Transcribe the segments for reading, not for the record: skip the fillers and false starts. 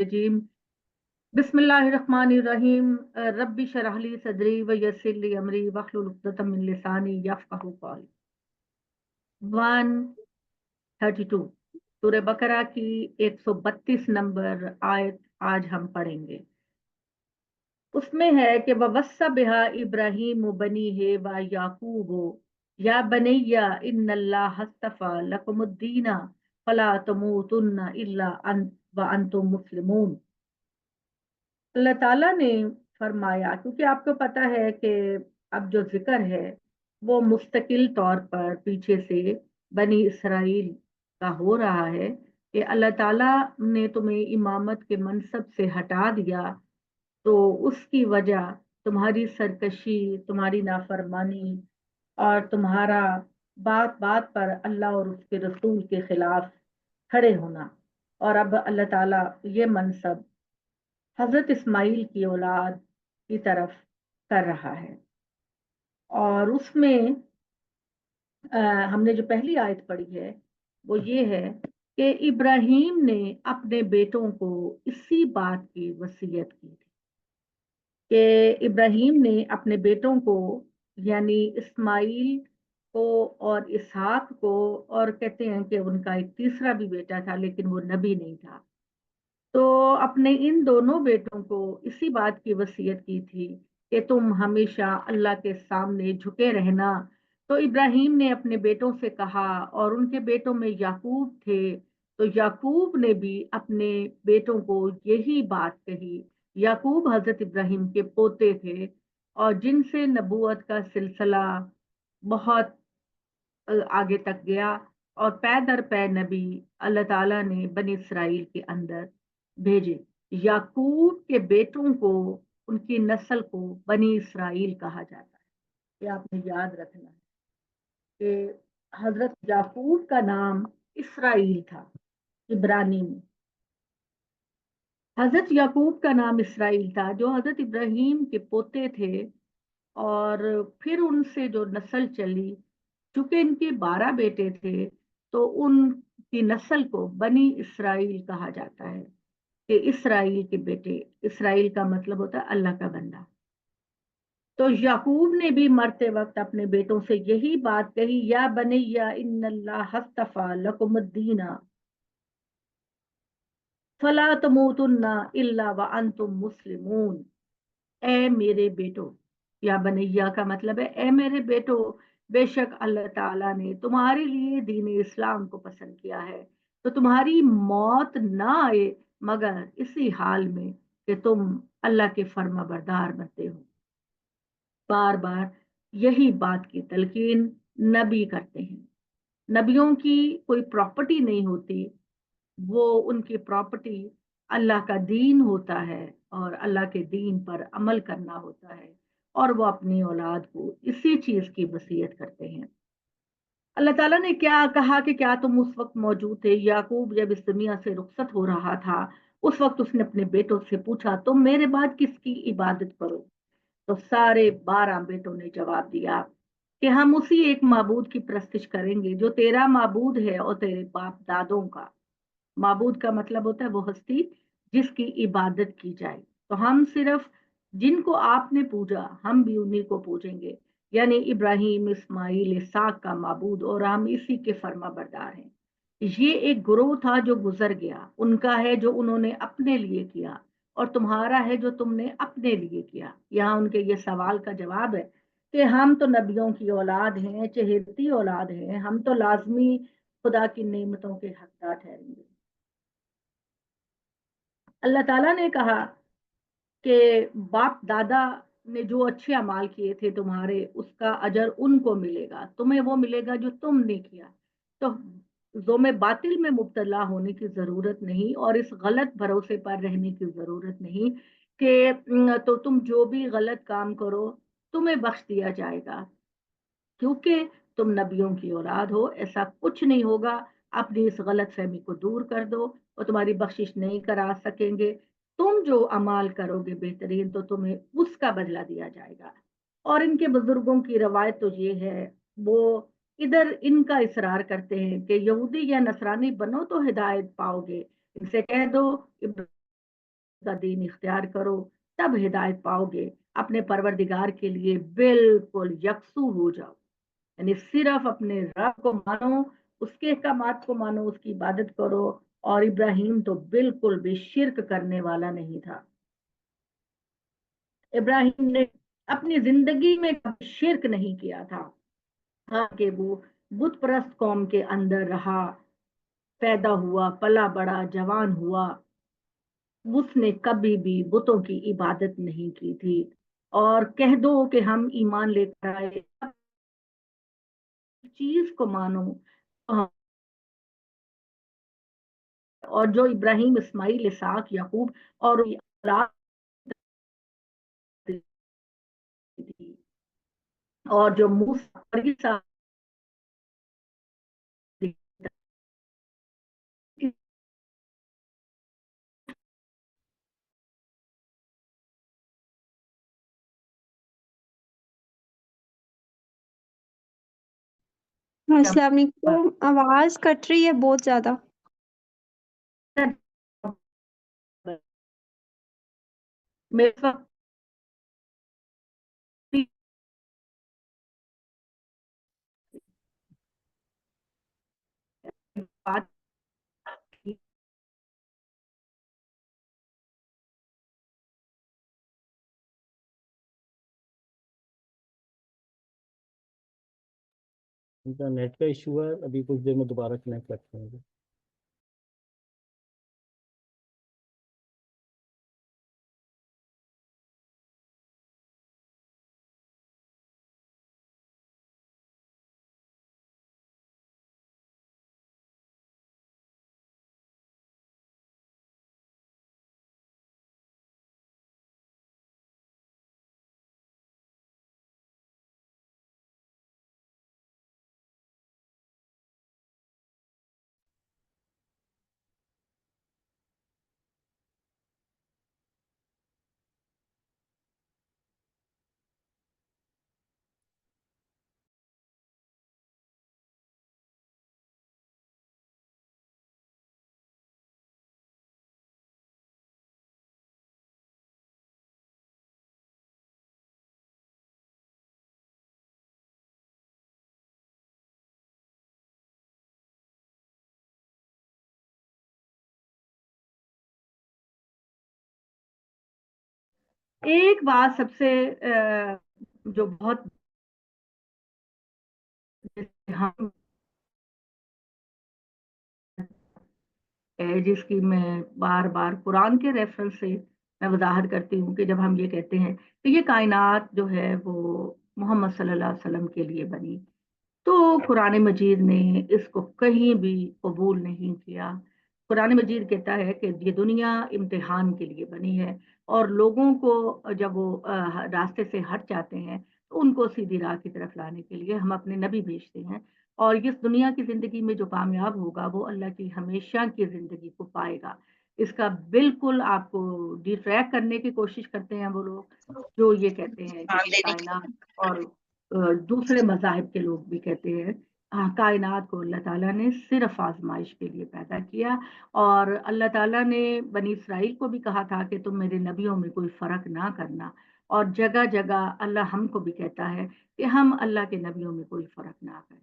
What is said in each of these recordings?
रजीम बिस्मिल्लाहिर्रहमानिर्रहीम रब्बी शरह ली सदरी व यस्सिर ली अमरी वहलुल उक़दतम मिन लिसानी यफ़क़हू क़ौली। 132 सूरह बकरा की 132 नंबर आयत आज हम पढ़ेंगे। उसमें है कि ववस्सा बिहा इब्राहीम बनी है व याकूब या बनैया इन्नल्लाह हस्तफा लकुमुद्दीना फला तमूतुन्ना इल्ला व अंतुम मुस्लिमून। अल्लाह ताला ने फरमाया, क्योंकि आपको पता है कि अब जो जिक्र है वो मुस्तकिल तौर पर पीछे से बनी इसराइल का हो रहा है कि अल्लाह ताला ने तुम्हें इमामत के मनसब से हटा दिया, तो उसकी वजह तुम्हारी सरकशी, तुम्हारी नाफरमानी और तुम्हारा बात बात पर अल्लाह और उसके रसूल के खिलाफ खड़े होना। और अब अल्लाह ताला ये मनसब हजरत इस्माइल की औलाद की तरफ कर रहा है। और उसमें हमने जो पहली आयत पढ़ी है वो ये है कि इब्राहीम ने अपने बेटों को इसी बात की वसीयत की थी कि इब्राहीम ने अपने बेटों को, यानी इस्माइल को और इसहाक को, और कहते हैं कि उनका एक तीसरा भी बेटा था लेकिन वो नबी नहीं था, तो अपने इन दोनों बेटों को इसी बात की वसीयत की थी कि तुम हमेशा अल्लाह के सामने झुके रहना। तो इब्राहीम ने अपने बेटों से कहा, और उनके बेटों में याकूब थे, तो याकूब ने भी अपने बेटों को यही बात कही। याकूब हजरत इब्राहीम के पोते थे और जिनसे नबूवत का सिलसिला बहुत आगे तक गया, और पै दर पै नबी अल्लाह ताला ने बनी इसराइल के अंदर भेजे। याकूब के बेटों को, उनकी नस्ल को बनी इसराइल कहा जाता है। ये आपने याद रखना है कि हजरत याकूब का नाम इसराइल था इब्रानी में। हजरत याकूब का नाम इसराइल था जो हजरत इब्राहीम के पोते थे, और फिर उनसे जो नस्ल चली, चूंकि इनके 12 बेटे थे, तो उनकी नस्ल को बनी इसराइल कहा जाता है कि इसराइल के बेटे। इसराइल का मतलब होता है अल्लाह का बंदा। तो याकूब ने भी मरते वक्त अपने बेटों से यही बात कही, या बनैया इन्नल्लाह हस्तफा लकुमुद्दीना फला तमूतुन्ना इल्ला व अंतुम मुस्लिमून। ए मेरे बेटो, या बनैया का मतलब है ए मेरे बेटो, बेशक अल्लाह ताला ने तुम्हारे लिए दीन इस्लाम को पसंद किया है, तो तुम्हारी मौत ना आए मगर इसी हाल में कि तुम अल्लाह के फर्मा बरदार बनते हो। बार बार यही बात की तलकीन नबी करते हैं। नबियों की कोई प्रॉपर्टी नहीं होती, वो उनकी प्रॉपर्टी अल्लाह का दीन होता है और अल्लाह के दीन पर अमल करना होता है, और वो अपनी औलाद को इसी चीज की वसीयत करते हैं। अल्लाह ताला ने क्या कहा कि क्या तुम उस वक्त मौजूद थे याकूब जब इस दुनिया से रुखसत हो रहा था? उस वक्त उसने अपने बेटों से पूछा, तुम मेरे बाद किसकी इबादत करो? तो सारे 12 बेटों ने जवाब दिया कि हम उसी एक माबूद की प्रस्तिश करेंगे जो तेरा माबूद है और तेरे बाप दादों का। माबूद का मतलब होता है वो हस्ती जिसकी इबादत की जाए, तो हम सिर्फ जिनको आपने पूजा हम भी उन्हीं को पूजेंगे, यानी इब्राहिम इस्माइल इसाक का माबूद, और हम इसी के फर्मा बरदार हैं। ये एक गुरोह था जो गुजर गया, उनका है जो उन्होंने अपने लिए किया, और तुम्हारा है जो तुमने अपने लिए किया। यहाँ उनके ये सवाल का जवाब है कि हम तो नबियों की औलाद हैं, चहेती औलाद हैं, हम तो लाजमी खुदा की नेमतों के हकदार ठहरेंगे। अल्लाह ताला ने कहा कि बाप दादा ने जो अच्छे अमाल किए थे तुम्हारे, उसका अजर उनको मिलेगा, तुम्हें वो मिलेगा जो तुमने किया। तो जोमे बातिल में मुब्तला होने की जरूरत नहीं, और इस गलत भरोसे पर रहने की जरूरत नहीं कि तो तुम जो भी गलत काम करो तुम्हें बख्श दिया जाएगा क्योंकि तुम नबियों की औलाद हो। ऐसा कुछ नहीं होगा। अपनी इस गलत फहमी को दूर कर दो, और तुम्हारी बख्शिश नहीं करा सकेंगे। तुम जो अमाल करोगे बेहतरीन, तो तुम्हें उसका बदला दिया जाएगा। और इनके बुजुर्गों की रवायत तो ये है, वो इधर इनका इसरार करते हैं कि यहूदी या नसरानी बनो तो हिदायत पाओगे। इनसे कह दो का दीन इख्तियार करो, तब हिदायत पाओगे। अपने परवरदिगार के लिए बिल्कुल यकसू हो जाओ, यानी सिर्फ अपने रब को मानो, उसके अहकामात को मानो, उसकी इबादत करो। और इब्राहिम तो बिल्कुल भी शिर्क करने वाला नहीं था। इब्राहिम ने अपनी जिंदगी में कभी शिर्क नहीं किया था। हाँ कि वो बुत परस्त कौम के अंदर रहा, पैदा हुआ, पला बड़ा, जवान हुआ, उसने कभी भी बुतों की इबादत नहीं की थी। और कह दो कि हम ईमान लेकर आए, चीज को मानो। और जो इब्राहिम, इस्माइल, इसहाक, याकूब और औलाद थी, और जो मूसा और ईसा, अस्सलाम वालेकुम, आवाज कट रही है बहुत ज्यादा। मेरे वक्त बात की, इनका नेट का इशू है, अभी कुछ देर में दोबारा कनेक्ट रखते हैं। एक बात सबसे जो बहुत हम है, जिसकी मैं बार बार कुरान के रेफरेंस से मैं वजाहत करती हूँ कि जब हम ये कहते हैं कि ये कायनात जो है वो मोहम्मद सल्लल्लाहु अलैहि वसल्लम के लिए बनी, तो कुरान मजीद ने इसको कहीं भी कबूल नहीं किया। कुरान मजीद कहता है कि ये दुनिया इम्तिहान के लिए बनी है, और लोगों को जब वो रास्ते से हट जाते हैं तो उनको सीधी राह की तरफ लाने के लिए हम अपने नबी भेजते हैं। और इस दुनिया की जिंदगी में जो कामयाब होगा वो अल्लाह की हमेशा की जिंदगी को पाएगा। इसका बिल्कुल आपको डिट्रैक्ट करने की कोशिश करते हैं वो लोग जो ये कहते हैं कि कायनात, और दूसरे मज़ाहिब के लोग भी कहते हैं कायनात को अल्लाह ताला ने सिर्फ आजमाइश के लिए पैदा किया। और अल्लाह ताला ने बनी इसराइल को भी कहा था कि तुम मेरे नबियों में कोई फ़र्क ना करना। और जगह जगह अल्लाह हमको भी कहता है कि हम अल्लाह के नबियों में कोई फ़र्क ना करें।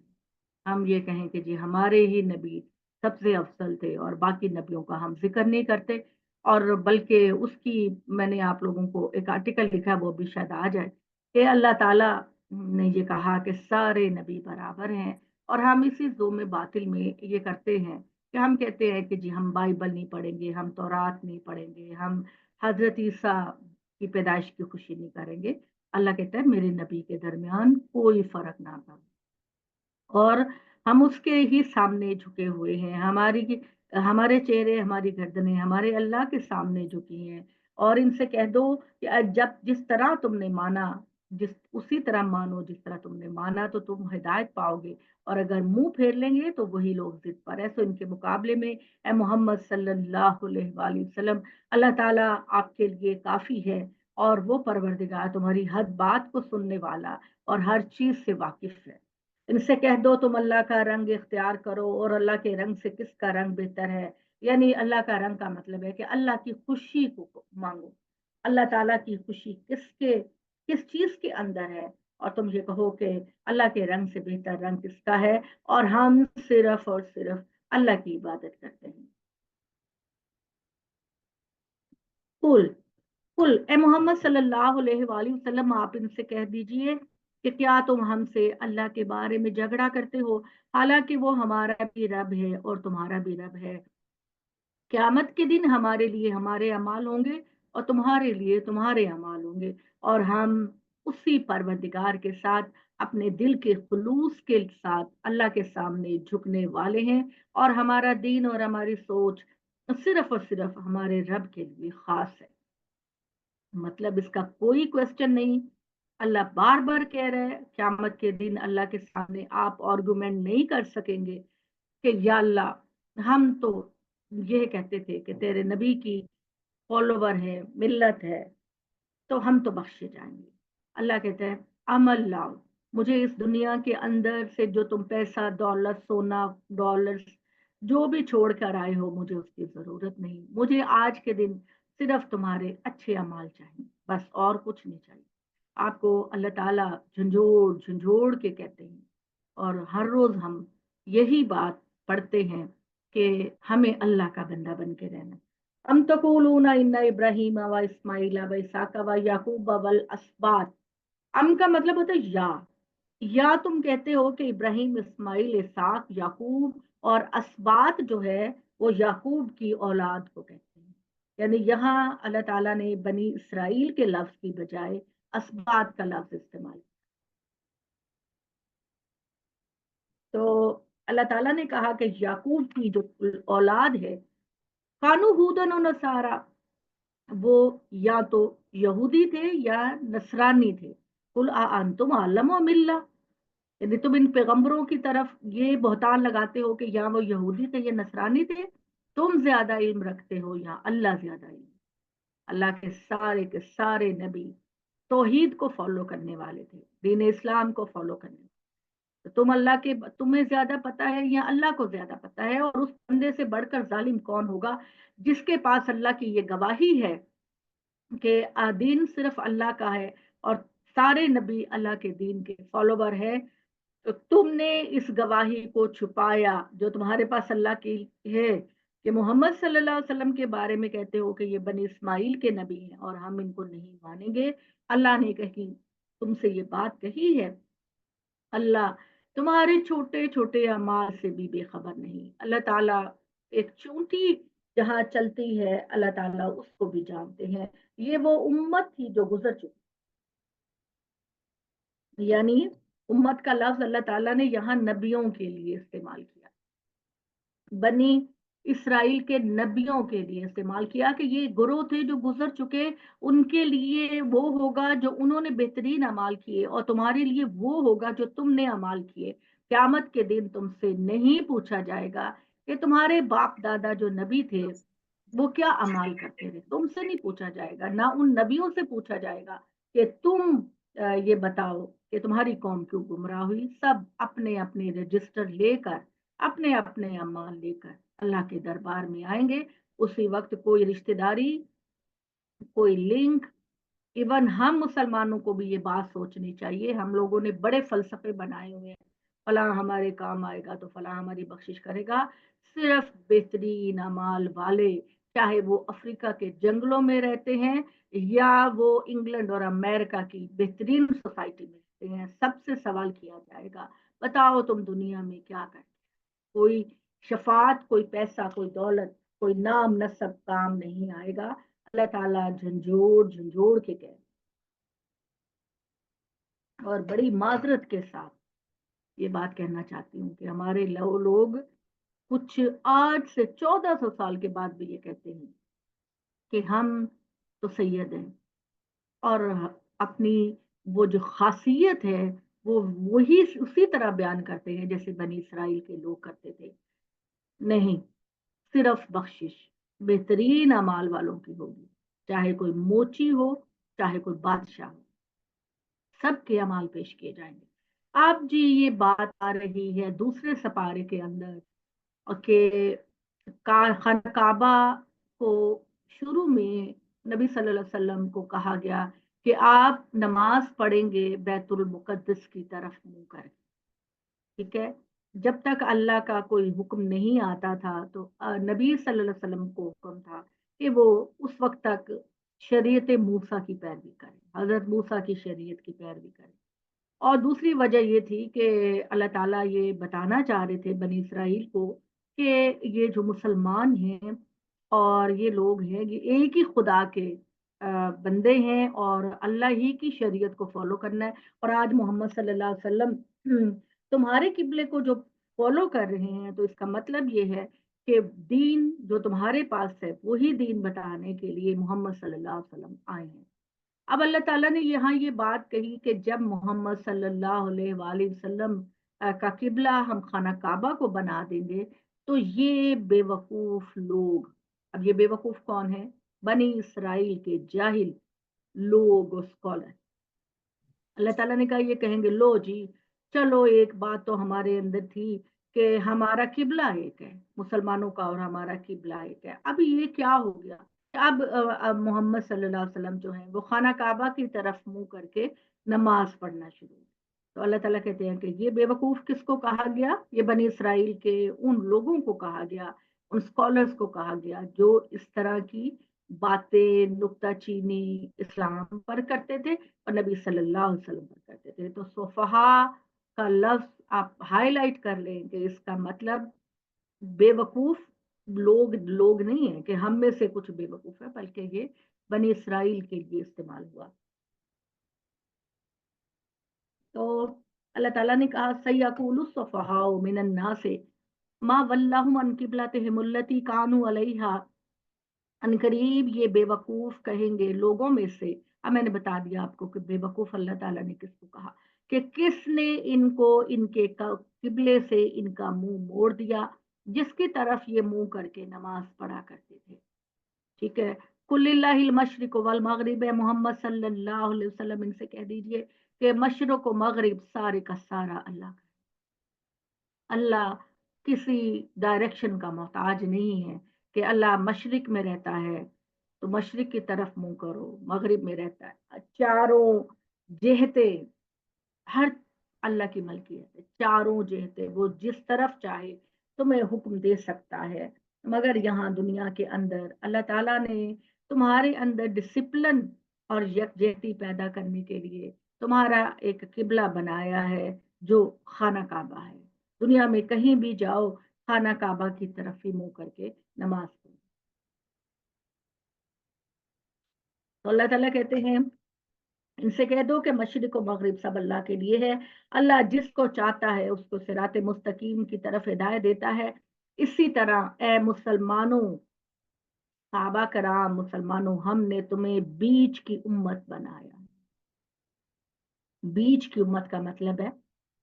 हम ये कहें कि जी हमारे ही नबी सबसे अफजल थे और बाकी नबियों का हम जिक्र नहीं करते। और बल्कि उसकी मैंने आप लोगों को एक आर्टिकल लिखा, वो भी शायद आ जाए, कि अल्लाह ताला ने ये कहा कि सारे नबी बराबर हैं। और हम इसी ज़ुल्म बातिल में ये करते हैं कि हम कहते हैं कि जी हम बाइबल नहीं पढ़ेंगे, हम तौरात नहीं पढ़ेंगे, हम हजरत ईसा की पैदाइश की खुशी नहीं करेंगे। अल्लाह कहता है मेरे नबी के दरमियान कोई फर्क ना करो, और हम उसके ही सामने झुके हुए हैं। हमारे चेहरे, हमारी गर्दनें हमारे अल्लाह के सामने झुकी हैं। और इनसे कह दो कि जब जिस तरह तुमने माना, जिस उसी तरह मानो जिस तरह तुमने माना, तो तुम हिदायत पाओगे। और अगर मुंह फेर लेंगे तो वही लोग जिद पर है। सो इनके मुकाबले में ए मोहम्मद सल्लल्लाहु अलैहि वसल्लम, अल्लाह ताला आपके लिए काफी है। और वो परवरदिगार तुम्हारी हर बात को सुनने वाला और हर चीज से वाकिफ है। इनसे कह दो तुम अल्लाह का रंग इख्तियार करो, और अल्लाह के रंग से किसका रंग बेहतर है। यानी अल्लाह का रंग का मतलब है कि अल्लाह की खुशी को मांगो। अल्लाह ताला की खुशी किस चीज के अंदर है, और तुम ये कहो कि अल्लाह के रंग से बेहतर रंग किसका है, और हम सिर्फ और सिर्फ अल्लाह की इबादत करते हैं। कुल कुल ए मोहम्मद सल्लल्लाहु अलैहि वसल्लम, आप इनसे कह दीजिए कि क्या तुम हमसे अल्लाह के बारे में झगड़ा करते हो, हालांकि वो हमारा भी रब है और तुम्हारा भी रब है। क़यामत के दिन हमारे लिए हमारे अमाल होंगे और तुम्हारे लिए तुम्हारे अमाल होंगे, और हम उसी परवरदिगार के साथ अपने दिल के खुलूस के साथ अल्लाह के सामने झुकने वाले हैं, और हमारा दीन और हमारी सोच सिर्फ और सिर्फ हमारे रब के लिए खास है। मतलब इसका कोई क्वेश्चन नहीं। अल्लाह बार बार कह रहा है, क़यामत के दिन अल्लाह के सामने आप आर्गुमेंट नहीं कर सकेंगे कि या अल्लाह हम तो ये कहते थे कि तेरे नबी की फॉलोवर है, मिल्लत है, तो हम तो बख्शे जाएंगे। अल्लाह कहते हैं अमल लाओ, मुझे इस दुनिया के अंदर से जो तुम पैसा दौलत सोना डॉलर्स जो भी छोड़ कर आए हो, मुझे उसकी जरूरत नहीं। मुझे आज के दिन सिर्फ तुम्हारे अच्छे अमाल चाहिए, बस और कुछ नहीं चाहिए। आपको अल्लाह ताला झंझोड़ झंझोड़ के कहते हैं, और हर रोज हम यही बात पढ़ते हैं कि हमें अल्लाह का बंदा बन के रहना। अम तकूलूना इन्ना इब्राहीम व इस्माइल व इसाका व याकूब वल अस्बात। अम का मतलब होता है या तुम कहते हो कि इब्राहिम इस्माइल इसाक याकूब और अस्बात जो है वो याकूब की औलाद को कहते हैं। यानी यहाँ अल्लाह ताला ने बनी इसराइल के लफ्ज की बजाय अस्बात का लफ्ज इस्तेमाल। तो अल्लाह ताला ने कहा कि याकूब की जो औलाद है, कानू हूदन और नसारा, वो या तो यहूदी थे या नसरानी थे। कुल अंतुम आलम व मिल्ला, यदि तुम इन पैगंबरों की तरफ ये बहतान लगाते हो कि या वो यहूदी थे या नसरानी थे, तुम ज्यादा इल्म रखते हो या अल्लाह ज्यादा इल्म। अल्लाह के सारे नबी तौहीद को फॉलो करने वाले थे, दीन इस्लाम को फॉलो करने वाले। तो तुम्हें ज्यादा पता है या अल्लाह को ज्यादा पता है, और उस बंदे से बढ़कर जालिम कौन होगा जिसके पास अल्लाह की ये गवाही है कि दीन सिर्फ अल्लाह का है और सारे नबी अल्लाह के दीन के फॉलोवर है। तो तुमने इस गवाही को छुपाया जो तुम्हारे पास अल्लाह की है, कि मोहम्मद सल्लल्लाहु अलैहि वसल्लम के बारे में कहते हो कि ये बनी इस्माइल के नबी हैं और हम इनको नहीं मानेंगे। अल्लाह ने कही तुमसे ये बात कही है, अल्लाह तुम्हारे छोटे छोटे अमाल से भी बेखबर नहीं। अल्लाह ताला एक चूंटी जहां चलती है, अल्लाह ताला उसको भी जानते हैं। ये वो उम्मत थी जो गुजर चुकी, यानी उम्मत का लफ्ज अल्लाह ताला ने यहाँ नबियों के लिए इस्तेमाल किया, बनी इसराइल के नबियों के लिए इस्तेमाल किया कि ये गुरोह थे जो गुजर चुके, उनके लिए वो होगा जो उन्होंने बेहतरीन अमाल किए, और तुम्हारे लिए वो होगा जो तुमने अमाल किए। क़यामत के दिन तुमसे नहीं पूछा जाएगा कि तुम्हारे बाप दादा जो नबी थे वो क्या अमाल करते थे, तुमसे नहीं पूछा जाएगा। ना उन नबियों से पूछा जाएगा कि तुम ये बताओ कि तुम्हारी कौम क्यों गुमराह हुई। सब अपने अपने रजिस्टर लेकर अपने अपने अमाल लेकर अल्लाह के दरबार में आएंगे। उसी वक्त कोई रिश्तेदारी, कोई लिंक, इवन हम मुसलमानों को भी ये बात सोचनी चाहिए। हम लोगों ने बड़े फलसफे बनाए हुए हैं, फला हमारे काम आएगा तो फला हमारी बख्शिश करेगा। सिर्फ बेहतरीन अमाल वाले, चाहे वो अफ्रीका के जंगलों में रहते हैं या वो इंग्लैंड और अमेरिका की बेहतरीन सोसाइटी में रहते हैं, सबसे सवाल किया जाएगा बताओ तुम दुनिया में क्या करते। कोई शफात, कोई पैसा, कोई दौलत, कोई नाम नसब काम नहीं आएगा। अल्लाह ताला झंझोड़ झंझोड़ के कह, और बड़ी माजरत के साथ ये बात कहना चाहती हूँ कि हमारे लोग कुछ आज से 1400 साल के बाद भी ये कहते हैं कि हम तो सैयद हैं, और अपनी वो जो खासियत है वो वही उसी तरह बयान करते हैं जैसे बनी इसराइल के लोग करते थे। नहीं, सिर्फ बख्शिश बेहतरीन अमाल वालों की होगी, चाहे कोई मोची हो चाहे कोई बादशाह हो, सबके अमाल पेश किए जाएंगे। अब जी ये बात आ रही है दूसरे सपारे के अंदर, और कि खाना काबा को शुरू में नबी सल्लल्लाहु अलैहि वसल्लम को कहा गया कि आप नमाज पढ़ेंगे बैतुल मुकद्दस की तरफ मुंह करके, ठीक है। जब तक अल्लाह का कोई हुक्म नहीं आता था तो नबी सल्लल्लाहु अलैहि वसल्लम को हुक्म था कि वो उस वक्त तक शरीयत मूसा की पैरवी करें, हजरत मूसा की शरीयत की पैरवी करें। और दूसरी वजह ये थी कि अल्लाह ताला ये बताना चाह रहे थे बनी इसराइल को कि ये जो मुसलमान हैं और ये लोग हैं, ये एक ही खुदा के बंदे हैं और अल्लाह ही की शरीयत को फॉलो करना है। और आज मोहम्मद सल्लल्लाहु अलैहि वसल्लम तुम्हारे किबले को जो फॉलो कर रहे हैं, तो इसका मतलब ये है कि दीन जो तुम्हारे पास है वही दीन बताने के लिए मोहम्मद सल्लल्लाहु अलैहि वसल्लम आए हैं। अब अल्लाह ताला ने यहाँ ये बात कही कि जब मोहम्मद सल्लल्लाहु अलैहि वसल्लम का किबला हम खाना काबा को बना देंगे, तो ये बेवकूफ लोग, अब ये बेवकूफ कौन है? बनी इसराइल के जाहिल लोग और स्कॉलर, अल्लाह ताला ने कहा, ये कहेंगे लो जी, चलो एक बात तो हमारे अंदर थी कि हमारा किबला एक है, मुसलमानों का और हमारा किबला एक है। अब ये क्या हो गया? अब मोहम्मद सल्लल्लाहु अलैहि वसल्लम जो है वो खाना काबा की तरफ मुंह करके नमाज पढ़ना शुरू। तो अल्लाह ताला कहते हैं कि ये बेवकूफ किसको कहा गया? ये बनी इसराइल के उन लोगों को कहा गया, उन स्कॉलर्स को कहा गया जो इस तरह की बातें नुक्ताचीनी इस्लाम पर करते थे और नबी सल्लल्लाहु अलैहि वसल्लम पर करते थे। तो सोफहा का लफ्ज आप हाईलाइट कर लें कि इसका मतलब बेवकूफ लोग लोग नहीं है कि हम में से कुछ बेवकूफ है, बल्कि ये बनी इसराइल के लिए इस्तेमाल हुआ। तो अल्लाह ताला ने कहा, सयकुलु सुफहाउ मिनन नास मा वल्लाहुम अन किबलतिहिम अल्लती कानू अलैहा, अनकरीब ये बेवकूफ कहेंगे लोगों में से। अब मैंने बता दिया आपको कि बेवकूफ अल्लाह ताला ने किसको कहा, कि किसने इनको इनके किबले से इनका मुंह मोड़ दिया, जिसकी तरफ ये मुंह करके नमाज पढ़ा करते थे, ठीक है। कुल्लिल्लाहिल मशरिक वल मगरिब, मोहम्मद सल्लल्लाहु अलैहि वसल्लम इनसे कह दीजिए कि मशरिक व मगरिब सारे का सारा अल्लाह का। अल्लाह किसी डायरेक्शन का मोहताज नहीं है कि अल्लाह मशरिक में रहता है तो मशरिक की तरफ मुंह करो, मगरिब में रहता है, चारों जेहते हर अल्लाह की मलकियत है, चारों जेहते वो जिस तरफ चाहे तुम्हें हुक्म दे सकता है। मगर यहाँ दुनिया के अंदर अल्लाह ताला ने तुम्हारे अंदर डिसिप्लिन और यकजहती पैदा करने के लिए तुम्हारा एक किबला बनाया है जो खाना काबा है। दुनिया में कहीं भी जाओ, खाना काबा की तरफ ही मुंह करके नमाज पढ़ो। तो अल्लाह ताला कहते हैं, इनसे कह दो कि मशरिक और मगरिब सब अल्लाह के लिए है, अल्लाह जिसको चाहता है उसको सिराते मुस्तकीम की तरफ हिदायत देता है। इसी तरह ए मुसलमानों, साहबा कराम मुसलमानों, हमने तुम्हें बीच की उम्मत बनाया। बीच की उम्मत का मतलब है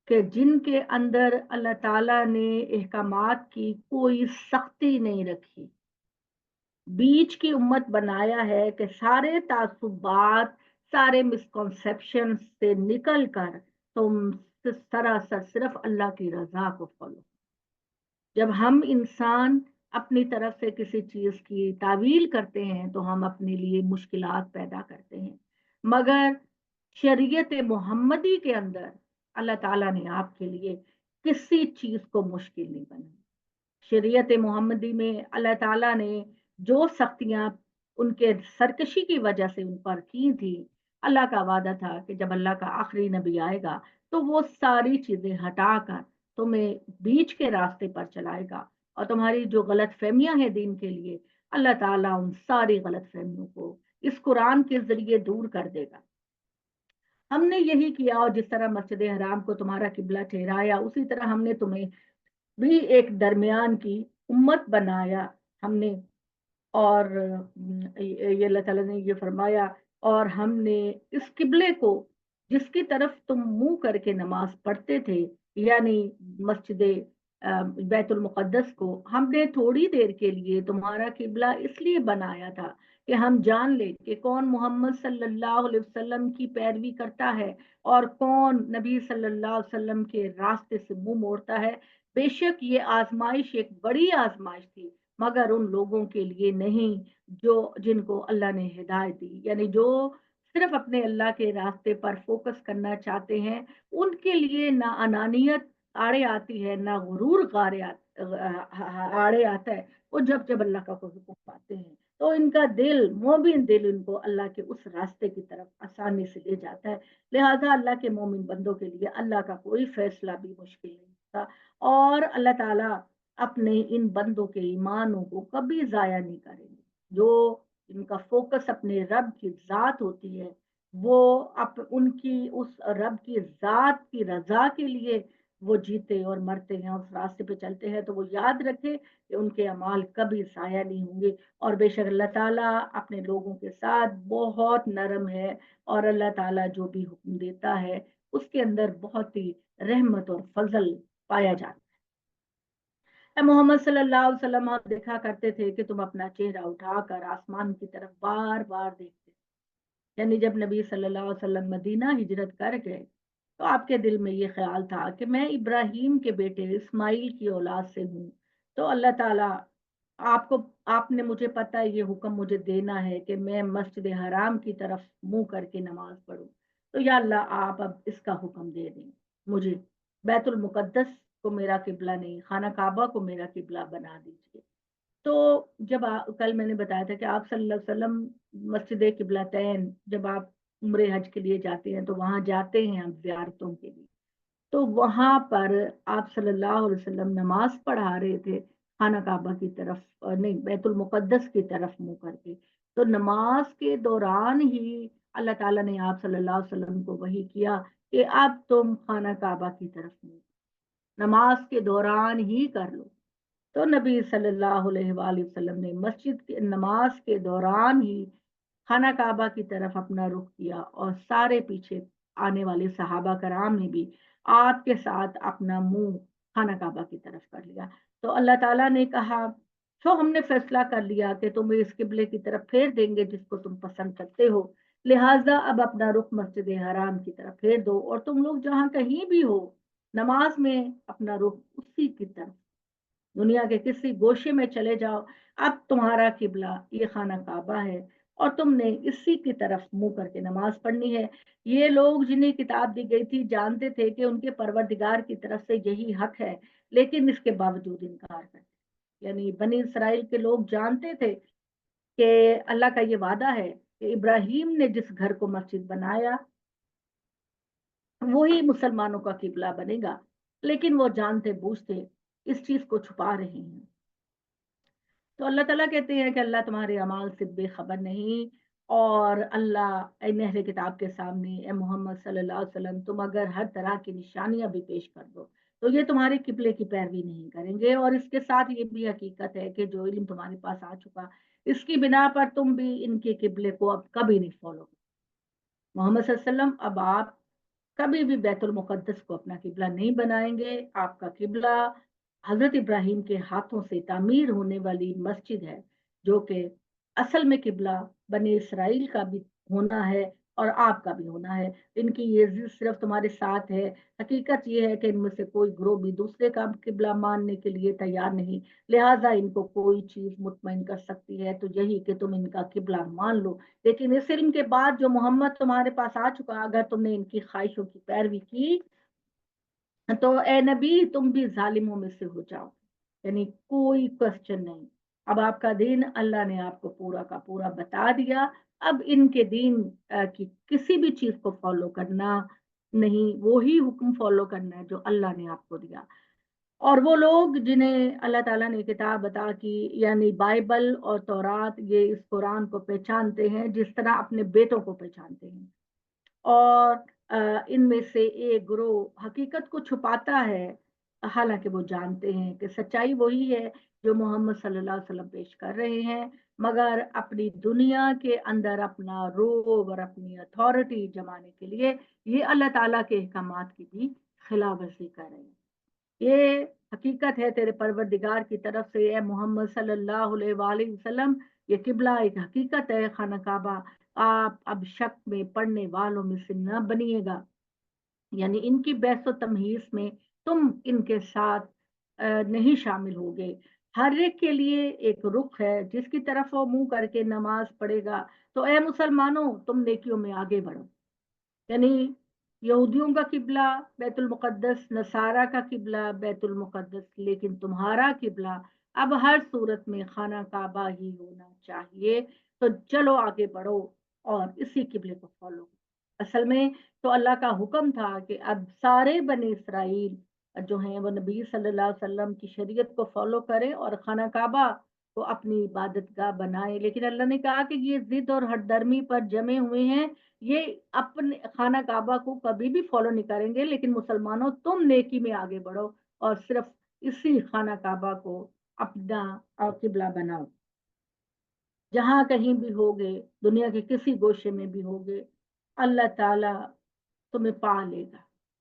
कि जिनके अंदर अल्लाह ताला ने अहकामात की कोई सख्ती नहीं रखी, बीच की उम्मत बनाया है कि सारे तासुबात, सारे मिसकॉन्सेप्शन से निकल कर तुम सरासर सिर्फ अल्लाह की रजा को फॉलो। जब हम इंसान अपनी तरफ से किसी चीज की तावील करते हैं तो हम अपने लिए मुश्किलात पैदा करते हैं, मगर शरीयत मोहम्मदी के अंदर अल्लाह ताला ने आपके लिए किसी चीज को मुश्किल नहीं बनाया। शरीयत मोहम्मदी में अल्लाह ताला ने जो सख्तियां उनके सरकशी की वजह से उन पर की थी, अल्लाह का वादा था कि जब अल्लाह का आखिरी नबी आएगा तो वो सारी चीजें हटाकर तुम्हें बीच के रास्ते पर चलाएगा और तुम्हारी जो गलत फहमियां हैं दीन के लिए, अल्लाह ताला उन सारी गलत फहमियों को इस कुरान के जरिए दूर कर देगा। हमने यही किया, और जिस तरह मस्जिद हराम को तुम्हारा किबला ठहराया, उसी तरह हमने तुम्हें भी एक दरमियान की उम्मत बनाया हमने। और ये अल्लाह ताला ने ये फरमाया, और हमने इस किबले को जिसकी तरफ तुम मुंह करके नमाज पढ़ते थे, यानी मस्जिद बैतुल मुक़द्दस को, हमने थोड़ी देर के लिए तुम्हारा किबला इसलिए बनाया था कि हम जान ले कि कौन मोहम्मद सल्लल्लाहु अलैहि वसल्लम की पैरवी करता है और कौन नबी सल्लल्लाहु अलैहि वसल्लम के रास्ते से मुंह मोड़ता है। बेशक ये आजमाइश एक बड़ी आजमाइश थी, मगर उन लोगों के लिए नहीं जो जिनको अल्लाह ने हिदायत दी, यानी जो सिर्फ अपने अल्लाह के रास्ते पर फोकस करना चाहते हैं, उनके लिए ना अनानियत आड़े आती है, ना गुरूर आड़े आता है। वो जब जब अल्लाह का कोई हुक्म पाते हैं तो इनका दिल, मोमिन दिल, इनको अल्लाह के उस रास्ते की तरफ आसानी से ले जाता है। लिहाजा अल्लाह के मोमिन बंदों के लिए अल्लाह का कोई फैसला भी मुश्किल नहीं होता, और अल्लाह ताला अपने इन बंदों के ईमानों को कभी जाया नहीं करेंगे। जो इनका फोकस अपने रब की जात होती है, वो उनकी उस रब की जात की रजा के लिए वो जीते और मरते हैं, उस रास्ते पे चलते हैं, तो वो याद रखे कि उनके अमाल कभी जाया नहीं होंगे। और बेशक अल्लाह ताला अपने लोगों के साथ बहुत नरम है, और अल्लाह ताला जो भी हुक्म देता है उसके अंदर बहुत ही रहमत और फजल पाया जाता है। मोहम्मद सल्लल्लाहु अलैहि वसल्लम, हम देखा करते थे कि तुम अपना चेहरा उठाकर आसमान की तरफ बार बार देखते, यानी जब नबी सल्लल्लाहु अलैहि वसल्लम मदीना हिजरत कर गए तो आपके दिल में ये ख्याल था कि मैं इब्राहिम के बेटे इस्माइल की औलाद से हूँ, तो अल्लाह ताला आपको आपने मुझे पता है ये हुक्म मुझे देना है कि मैं मस्जिद हराम की तरफ मुंह करके नमाज पढ़ूं, तो या अल्लाह आप अब इसका हुक्म दे दें, मुझे बैतुल मुकद्दस को मेरा किबला नहीं, खाना काबा को मेरा किबला बना दीजिए। तो जब कल मैंने बताया था कि आप सल्लल्लाहु अलैहि वसल्लम मस्जिद किबलतैन, जब आप उम्रे हज के लिए जाते हैं तो वहां जाते हैं हम ज़ियारतों के लिए, तो वहां पर आप सल्लल्लाहु अलैहि वसल्लम नमाज पढ़ा रहे थे खाना काबा की तरफ, नहीं, बैतुल मुकद्दस की तरफ मुंह करके। तो नमाज के दौरान ही अल्लाह ताला ने आप सल्लल्लाहु अलैहि वसल्लम को वही किया कि अब तुम खाना काबा की तरफ मुंह नमाज के दौरान ही कर लो। तो नबी सल्लल्लाहु अलैहि वसल्लम ने मस्जिद के नमाज के दौरान ही खाना काबा की तरफ अपना रुख किया, और सारे पीछे आने वाले सहाबा कराम ने भी आपके साथ अपना मुंह खाना काबा की तरफ कर लिया। तो अल्लाह ताला ने कहा, तो हमने फैसला कर लिया कि तुम्हें इस किबले की तरफ फेर देंगे जिसको तुम पसंद करते हो, लिहाजा अब अपना रुख मस्जिद हराम की तरफ फेर दो, और तुम लोग जहां कहीं भी हो नमाज में अपना रुख उसी की तरफ, दुनिया के किसी गोशे में चले जाओ, अब तुम्हारा किबला ये खाना काबा है और तुमने इसी की तरफ मुंह करके नमाज पढ़नी है। ये लोग जिन्हें किताब दी गई थी जानते थे कि उनके परवरदिगार की तरफ से यही हक है, लेकिन इसके बावजूद इनकार करते, यानी बनी इसराइल के लोग जानते थे कि अल्लाह का ये वादा है कि इब्राहिम ने जिस घर को मस्जिद बनाया वही मुसलमानों का किबला बनेगा, लेकिन वो जानते बूझते इस चीज को छुपा रहे हैं। तो अल्लाह ताला कहते हैं कि अल्लाह तुम्हारे अमाल से बेखबर नहीं, और अल्लाह अहले किताब के सामने ए मोहम्मद सल्लल्लाहु अलैहि वसल्लम तुम अगर हर तरह की निशानियां भी पेश कर दो तो ये तुम्हारे किबले की पैरवी नहीं करेंगे, और इसके साथ ये भी हकीकत है कि जो इल्म तुम्हारे पास आ चुका इसकी बिना पर तुम भी इनके किबले को अब कभी नहीं फॉलो करो। मोहम्मद सल्लल्लाहु अलैहि वसल्लम, अब आप कभी भी बैतुल मुकद्दस को अपना किबला नहीं बनाएंगे। आपका किबला हजरत इब्राहिम के हाथों से तामीर होने वाली मस्जिद है, जो कि असल में किबला बने इसराइल का भी होना है और आपका भी होना है। इनकी ये जिद सिर्फ तुम्हारे साथ है, हकीकत ये है कि इनमें से कोई ग्रोह भी दूसरे का किबला मानने के लिए तैयार नहीं, लिहाजा इनको कोई चीज मुतमईन कर सकती है तो यही कि तुम इनका किबला मान लो। लेकिन इस इल्म के बाद जो मोहम्मद तुम्हारे पास आ चुका, अगर तुमने इनकी ख्वाहिशों की पैरवी की तो ए नबी तुम भी जालिमों में से हो जाओ, यानी कोई क्वेश्चन नहीं। अब आपका दीन अल्लाह ने आपको पूरा का पूरा बता दिया, अब इनके दीन की किसी भी चीज को फॉलो करना नहीं, वो ही हुक्म फॉलो करना है जो अल्लाह ने आपको दिया। और वो लोग जिन्हें अल्लाह ताला ने किताब बता की, यानी बाइबल और तौरात, ये इस कुरान को पहचानते हैं जिस तरह अपने बेटों को पहचानते हैं, और इनमें से एक ग्रोह हकीकत को छुपाता है, हालांकि वो जानते हैं कि सच्चाई वही है जो मोहम्मद सल्लल्लाहु अलैहि वसल्लम पेश कर रहे हैं, मगर अपनी दुनिया के अंदर अपना रोब और अपनी अथॉरिटी जमाने के लिए ये अल्लाह ताला के अहकामात की भी खिलाफवर्जी कर रहे हैं। ये हकीकत है तेरे परवरदिगार की तरफ से ए मोहम्मद सल्लल्लाहु अलैहि वसल्लम, ये किबला एक हकीकत है, खाना काबा। आप अब शक में पढ़ने वालों में से न बनिएगा, यानी इनकी बहस तमहीस में तुम इनके साथ नहीं शामिल होगे। ہر ایک کے لیے ایک رخ ہے جس کی طرف وہ منہ کر کے نماز پڑھے گا تو اے مسلمانوں تم نیکیوں میں آگے بڑھو. یعنی یہودیوں کا قبلہ بیت المقدس، نصارہ کا قبلہ بیت المقدس، لیکن تمہارا قبلہ اب ہر صورت میں خانہ کعبہ ہی ہونا چاہیے. تو چلو آگے بڑھو اور اسی قبلے کو فالو. اصل میں تو اللہ کا حکم تھا کہ اب سارے بنی اسرائیل جو ہیں وہ نبی صلی اللہ علیہ وسلم کی شریعت کو فالو کریں اور خانہ کعبہ کو اپنی عبادت گاہ بنائیں. لیکن اللہ نے کہا کہ یہ ضد اور ہٹ درمی پر جمے ہوئے ہیں، یہ اپنے خانہ کعبہ کو کبھی بھی فالو نہیں کریں گے. لیکن مسلمانوں تم نیکی میں آگے بڑھو اور صرف اسی خانہ کعبہ کو اپنا قبلہ بناؤ. جہاں کہیں بھی ہوگے، دنیا کے کسی گوشے میں بھی ہوگے، اللہ تعالیٰ تمہیں پا لے گا.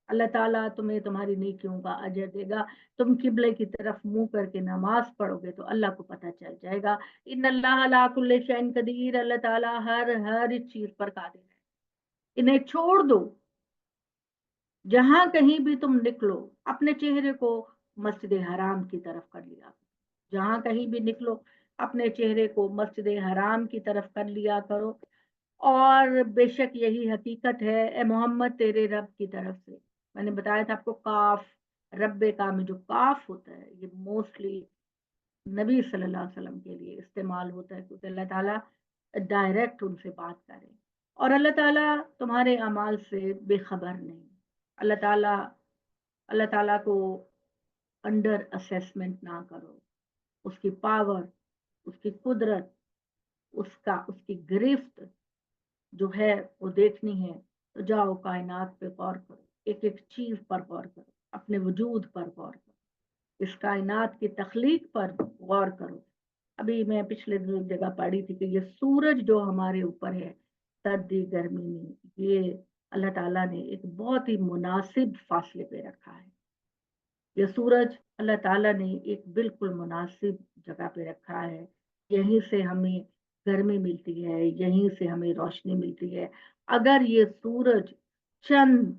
اللہ تعالیٰ تمہیں تمہاری نیکیوں کا اجر دے گا. تم قبلے کی طرف منہ کر کے نماز پڑھو گے تو اللہ کو پتہ چل جائے گا. ان اللہ علی کل شیء قدیر، اللہ تعالیٰ ہر چیز پر قادر ہے. انہیں چھوڑ دو. جہاں کہیں بھی تم نکلو اپنے چہرے کو مسجد حرام کی طرف کر لیا. جہاں کہیں بھی نکلو اپنے چہرے کو مسجد حرام کی طرف کر لیا کرو. اور بے شک یہی حقیقت ہے اے محمد تیرے رب کی طرف سے. میں نے بتایا تھا آپ کو کاف، رب کا میں جو کاف ہوتا ہے یہ موسٹلی نبی صلی اللہ علیہ وسلم کے لیے استعمال ہوتا ہے کیونکہ اللہ تعالیٰ ڈائریکٹ ان سے بات کرے. اور اللہ تعالیٰ تمہارے اعمال سے بے خبر نہیں. اللہ تعالیٰ کو انڈر اسیسمنٹ نہ کرو. اس کی پاور، اس کی قدرت، اس کی گرفت جو ہے وہ دیکھنی ہے تو جاؤ کائنات پہ غور کرو. ایک ایک چیز پر غور کرو، اپنے وجود پر غور کرو، اس کائنات کی تخلیق پر غور کرو. ابھی میں پچھلے جگہ پڑھی تھی کہ یہ سورج جو ہمارے اوپر ہے سردی گرمی میں، یہ اللہ تعالیٰ نے ایک بہت ہی مناسب فاصلے پہ رکھا ہے. یہ سورج اللہ تعالیٰ نے ایک بالکل مناسب جگہ پہ رکھا ہے. یہیں سے ہمیں گرمی ملتی ہے، یہیں سے ہمیں روشنی ملتی ہے. اگر یہ سورج چند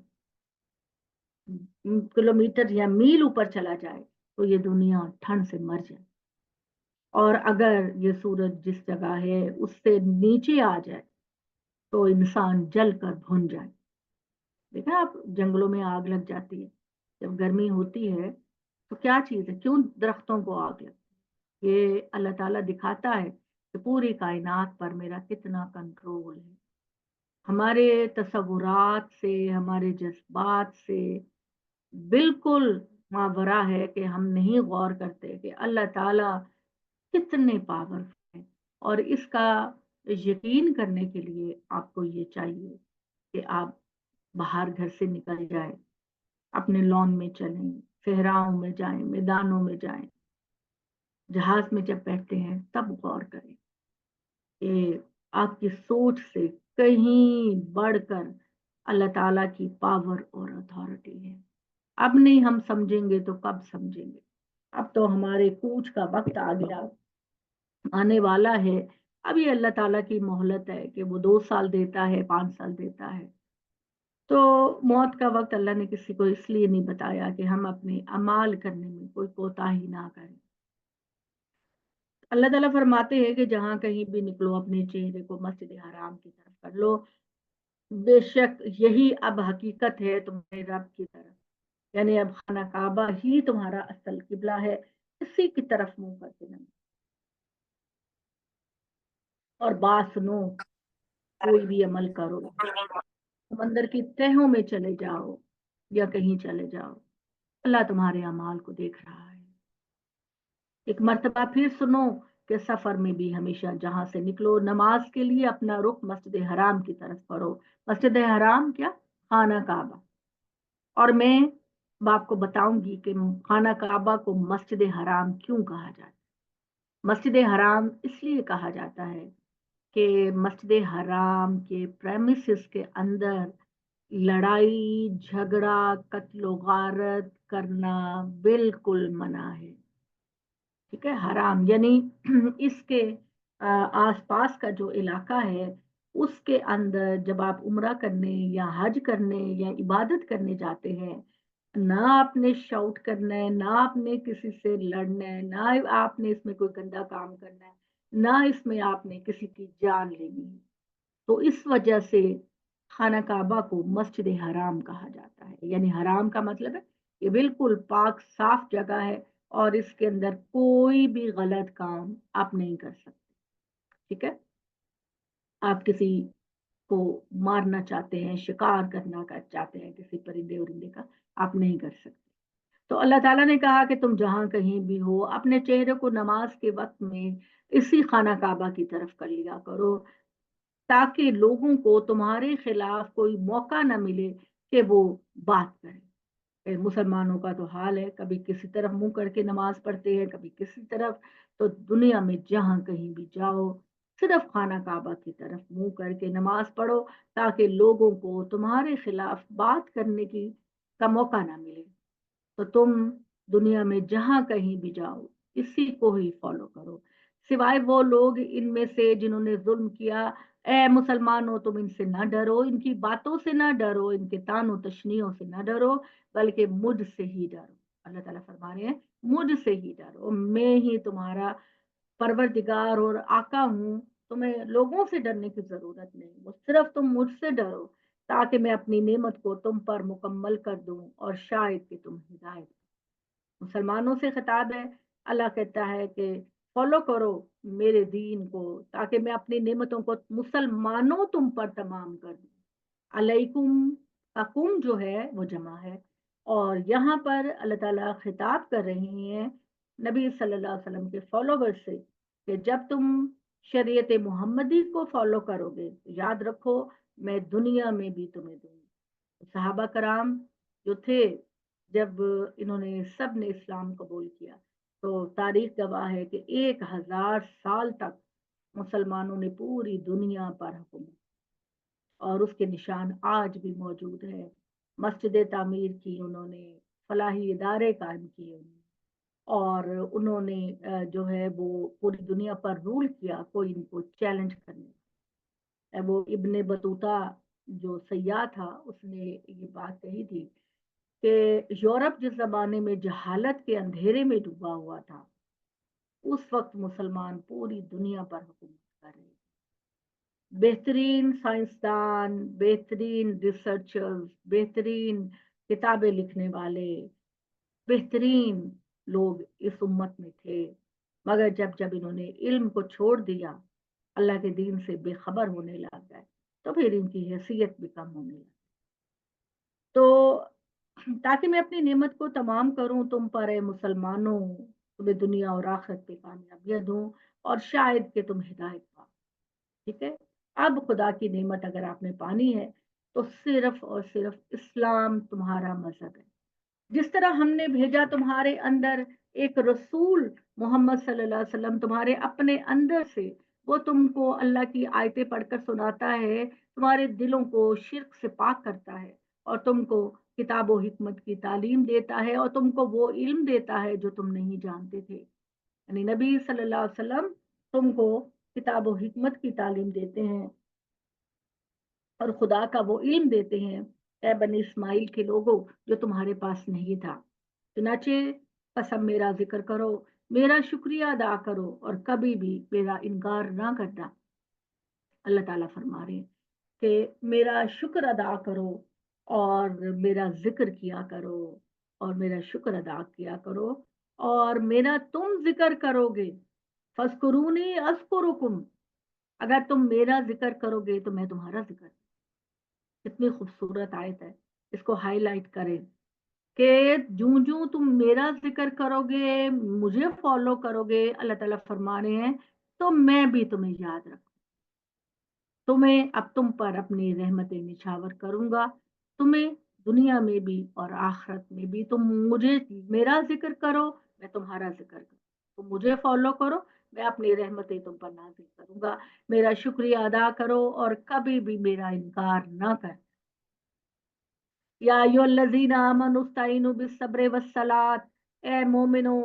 کلومیٹر یا میل اوپر چلا جائے تو یہ دنیا ٹھنڈ سے مر جائے. اور اگر یہ سورج جس جگہ ہے اس سے نیچے آ جائے تو انسان جل کر بھن جائے. دیکھا آپ جنگلوں میں آگ لگ جاتی ہے جب گرمی ہوتی ہے تو کیا چیز ہے، کیوں درختوں کو آگ لگتی ہے؟ یہ اللہ تعالیٰ دکھاتا ہے کہ پوری کائنات پر میرا کتنا کنٹرول ہے. ہمارے تصورات سے، ہمارے جذبات سے بالکل ماورا ہے کہ ہم نہیں غور کرتے کہ اللہ تعالیٰ کتنے پاورفل ہیں. اور اس کا یقین کرنے کے لیے آپ کو یہ چاہیے کہ آپ باہر گھر سے نکل جائیں، اپنے لان میں چلیں، صحراؤں میں جائیں، میدانوں میں جائیں. جہاز میں جب بیٹھتے ہیں تب غور کریں کہ آپ کی سوچ سے کہیں بڑھ کر اللہ تعالیٰ کی پاور اور اتھارٹی ہے. اب نہیں ہم سمجھیں گے تو کب سمجھیں گے؟ اب تو ہمارے کوچ کا وقت آ گیا، آنے والا ہے. ابھی اللہ تعالیٰ کی مہلت ہے کہ وہ 2 سال دیتا ہے، 5 سال دیتا ہے. تو موت کا وقت اللہ نے کسی کو اس لیے نہیں بتایا کہ ہم اپنے اعمال کرنے میں کوئی کوتاہی نہ کریں. اللہ تعالیٰ فرماتے ہیں کہ جہاں کہیں بھی نکلو اپنے چہرے کو مسجد حرام کی طرف کر لو. بے شک یہی اب حقیقت ہے تمہارے رب کی طرف. یعنی اب خانہ کعبہ ہی تمہارا اصل قبلہ ہے. اسی کی طرف منہ کر کے نماز. اور بات سنو، کوئی بھی عمل کرو، سمندر کی تہوں میں چلے جاؤ یا کہیں چلے جاؤ، اللہ تمہارے اعمال کو دیکھ رہا ہے. ایک مرتبہ پھر سنو کہ سفر میں بھی ہمیشہ جہاں سے نکلو نماز کے لیے اپنا رخ مسجد حرام کی طرف کرو. مسجد حرام کیا؟ خانہ کعبہ. اور میں آپ کو بتاؤں گی کہ خانہ کعبہ کو مسجد حرام کیوں کہا جاتا ہے. مسجد حرام اس لیے کہا جاتا ہے کہ مسجد حرام کے پریمیسز کے اندر لڑائی جھگڑا قتل و غارت کرنا بالکل منع ہے. ٹھیک ہے، حرام یعنی اس کے آس پاس کا جو علاقہ ہے اس کے اندر جب آپ عمرہ کرنے یا حج کرنے یا عبادت کرنے جاتے ہیں ना आपने शाउट करना है, ना आपने किसी से लड़ना है, ना आपने इसमें कोई गंदा काम करना है, ना इसमें आपने किसी की जान लेनी है। तो इस वजह से खाना काबा को मस्जिद हराम कहा जाता है। यानी हराम का मतलब है ये बिल्कुल पाक साफ जगह है और इसके अंदर कोई भी गलत काम आप नहीं कर सकते। ठीक है, आप किसी को मारना चाहते हैं, शिकार करना चाहते हैं किसी परिंदे उरिंदे का, आप नहीं कर सकते। तो अल्लाह ताला ने कहा कि तुम जहां कहीं भी हो अपने चेहरे को नमाज के वक्त में इसी खाना काबा की तरफ कर लिया करो, ताकि लोगों को तुम्हारे खिलाफ कोई मौका न मिले कि वो बात करें। मुसलमानों का तो हाल है, कभी किसी तरफ मुंह करके नमाज पढ़ते हैं, कभी किसी तरफ। तो दुनिया में जहां कहीं भी जाओ सिर्फ खाना काबा की तरफ मुंह करके नमाज पढ़ो, ताकि लोगों को तुम्हारे खिलाफ बात करने की का मौका ना मिले। तो तुम दुनिया में जहां कहीं भी जाओ इसी को ही फॉलो करो, सिवाय वो लोग इनमें से जिन्होंने जुल्म किया। ए मुसलमानों, तुम इनसे ना डरो, इनकी बातों से ना डरो, इनके तानों तशनियों से ना डरो, बल्कि मुझसे ही डरो। अल्लाह ताला फरमा रहे हैं मुझसे ही डरो, मैं ही तुम्हारा परवरदिगार और आका हूँ। तुम्हें लोगों से डरने की जरूरत नहीं, वो सिर्फ तुम मुझसे डरो, ताकि मैं अपनी नेमत को तुम पर मुकम्मल कर दूं और शायद कि तुम हिदायत। मुसलमानों से खिताब है। अल्लाह कहता है कि फॉलो करो मेरे दीन को, ताकि मैं अपनी नेमतों को मुसलमानों तुम पर तमाम कर दूं। अलैकुम, अकुम जो है वो जमा है। और यहाँ पर अल्लाह ताला खिताब कर रहे हैं नबी सल्लल्लाहु अलैहि वसल्लम के फॉलोवर्स से कि जब तुम शरीयत मोहम्मदी को फॉलो करोगे तो याद रखो मैं दुनिया में भी तुम्हें दूंगी। सहाबा कराम जो थे, जब इन्होंने सब ने इस्लाम कबूल किया तो तारीख गवाह है कि 1000 साल तक मुसलमानों ने पूरी दुनिया पर हुकूमत, और उसके निशान आज भी मौजूद है। मस्जिद तामीर की उन्होंने, फलाही इदारे कायम किए उन्होंने, और उन्होंने जो है वो पूरी दुनिया पर रूल किया, कोई इनको चैलेंज करने। वो इब्ने बतूता जो सयाह था उसने ये बात कही थी कि यूरोप जिस जमाने में जहालत के अंधेरे में डूबा हुआ था, उस वक्त मुसलमान पूरी दुनिया पर हुकूमत कर रहे थे। बेहतरीन साइंसदान, बेहतरीन रिसर्चर्स, बेहतरीन किताबें लिखने वाले, बेहतरीन लोग इस उम्मत में थे। मगर जब जब इन्होंने इल्म को छोड़ दिया, अल्लाह के दीन से बेखबर होने लग गए, तो फिर इनकी हैसियत भी कम होने लगी। तो ताकि मैं अपनी नेमत को तमाम करूं तुम पर ए मुसलमानों, तुम्हें दुनिया और आखिरत पे कामयाबियां दूं और शायद कि तुम हिदायत पाओ। ठीक है, अब खुदा की नेमत अगर आपने पानी है तो सिर्फ और सिर्फ इस्लाम तुम्हारा मजहब है। जिस तरह हमने भेजा तुम्हारे अंदर एक रसूल मोहम्मद सल्लल्लाहु अलैहि वसल्लम, तुम्हारे अपने अंदर से वो तुमको अल्लाह की आयतें पढ़कर सुनाता है, तुम्हारे दिलों को शिर्क से पाक करता है और तुमको किताब और हिकमत की तालीम देता है और तुमको वो इल्म देता है जो तुम नहीं जानते थे। यानी नबी सल्लल्लाहु अलैहि वसल्लम तुमको किताब और हिकमत की तालीम देते हैं और खुदा का वो इल्म देते हैं, ए बनी इस्माइल के लोगों, जो तुम्हारे पास नहीं था। चुनाचे बस अब मेरा जिक्र करो, मेरा शुक्रिया अदा करो और कभी भी मेरा इनकार ना करना। अल्लाह ताला फरमा रहे हैं कि मेरा शुक्र अदा करो और मेरा जिक्र किया करो, और मेरा शुक्र अदा किया करो और मेरा तुम जिक्र करोगे। फस्कुरूनी अस्कुरुकुम, अगर तुम मेरा जिक्र करोगे तो मैं तुम्हारा जिक्र। कितनी खूबसूरत आयत है, इसको हाईलाइट करें कि जूं जूं तुम मेरा जिक्र करोगे, मुझे फॉलो करोगे, अल्लाह ताला फरमा रहे हैं, तो मैं भी तुम्हें याद रखूं, तुम्हें अब तुम पर अपनी रहमतें निछावर करूंगा, तुम्हें दुनिया में भी और आखिरत में भी। तुम मुझे मेरा जिक्र करो, मैं तुम्हारा जिक्र करूँ, तुम मुझे फॉलो करो, मैं अपनी रहमतें तुम पर नाजिल करूंगा। मेरा शुक्रिया अदा करो और कभी भी मेरा इनकार ना कर। या अय्युहल्लज़ीना आमनु इस्ताईनु बिस्सब्रि वस्सलात, ए मोमिनो,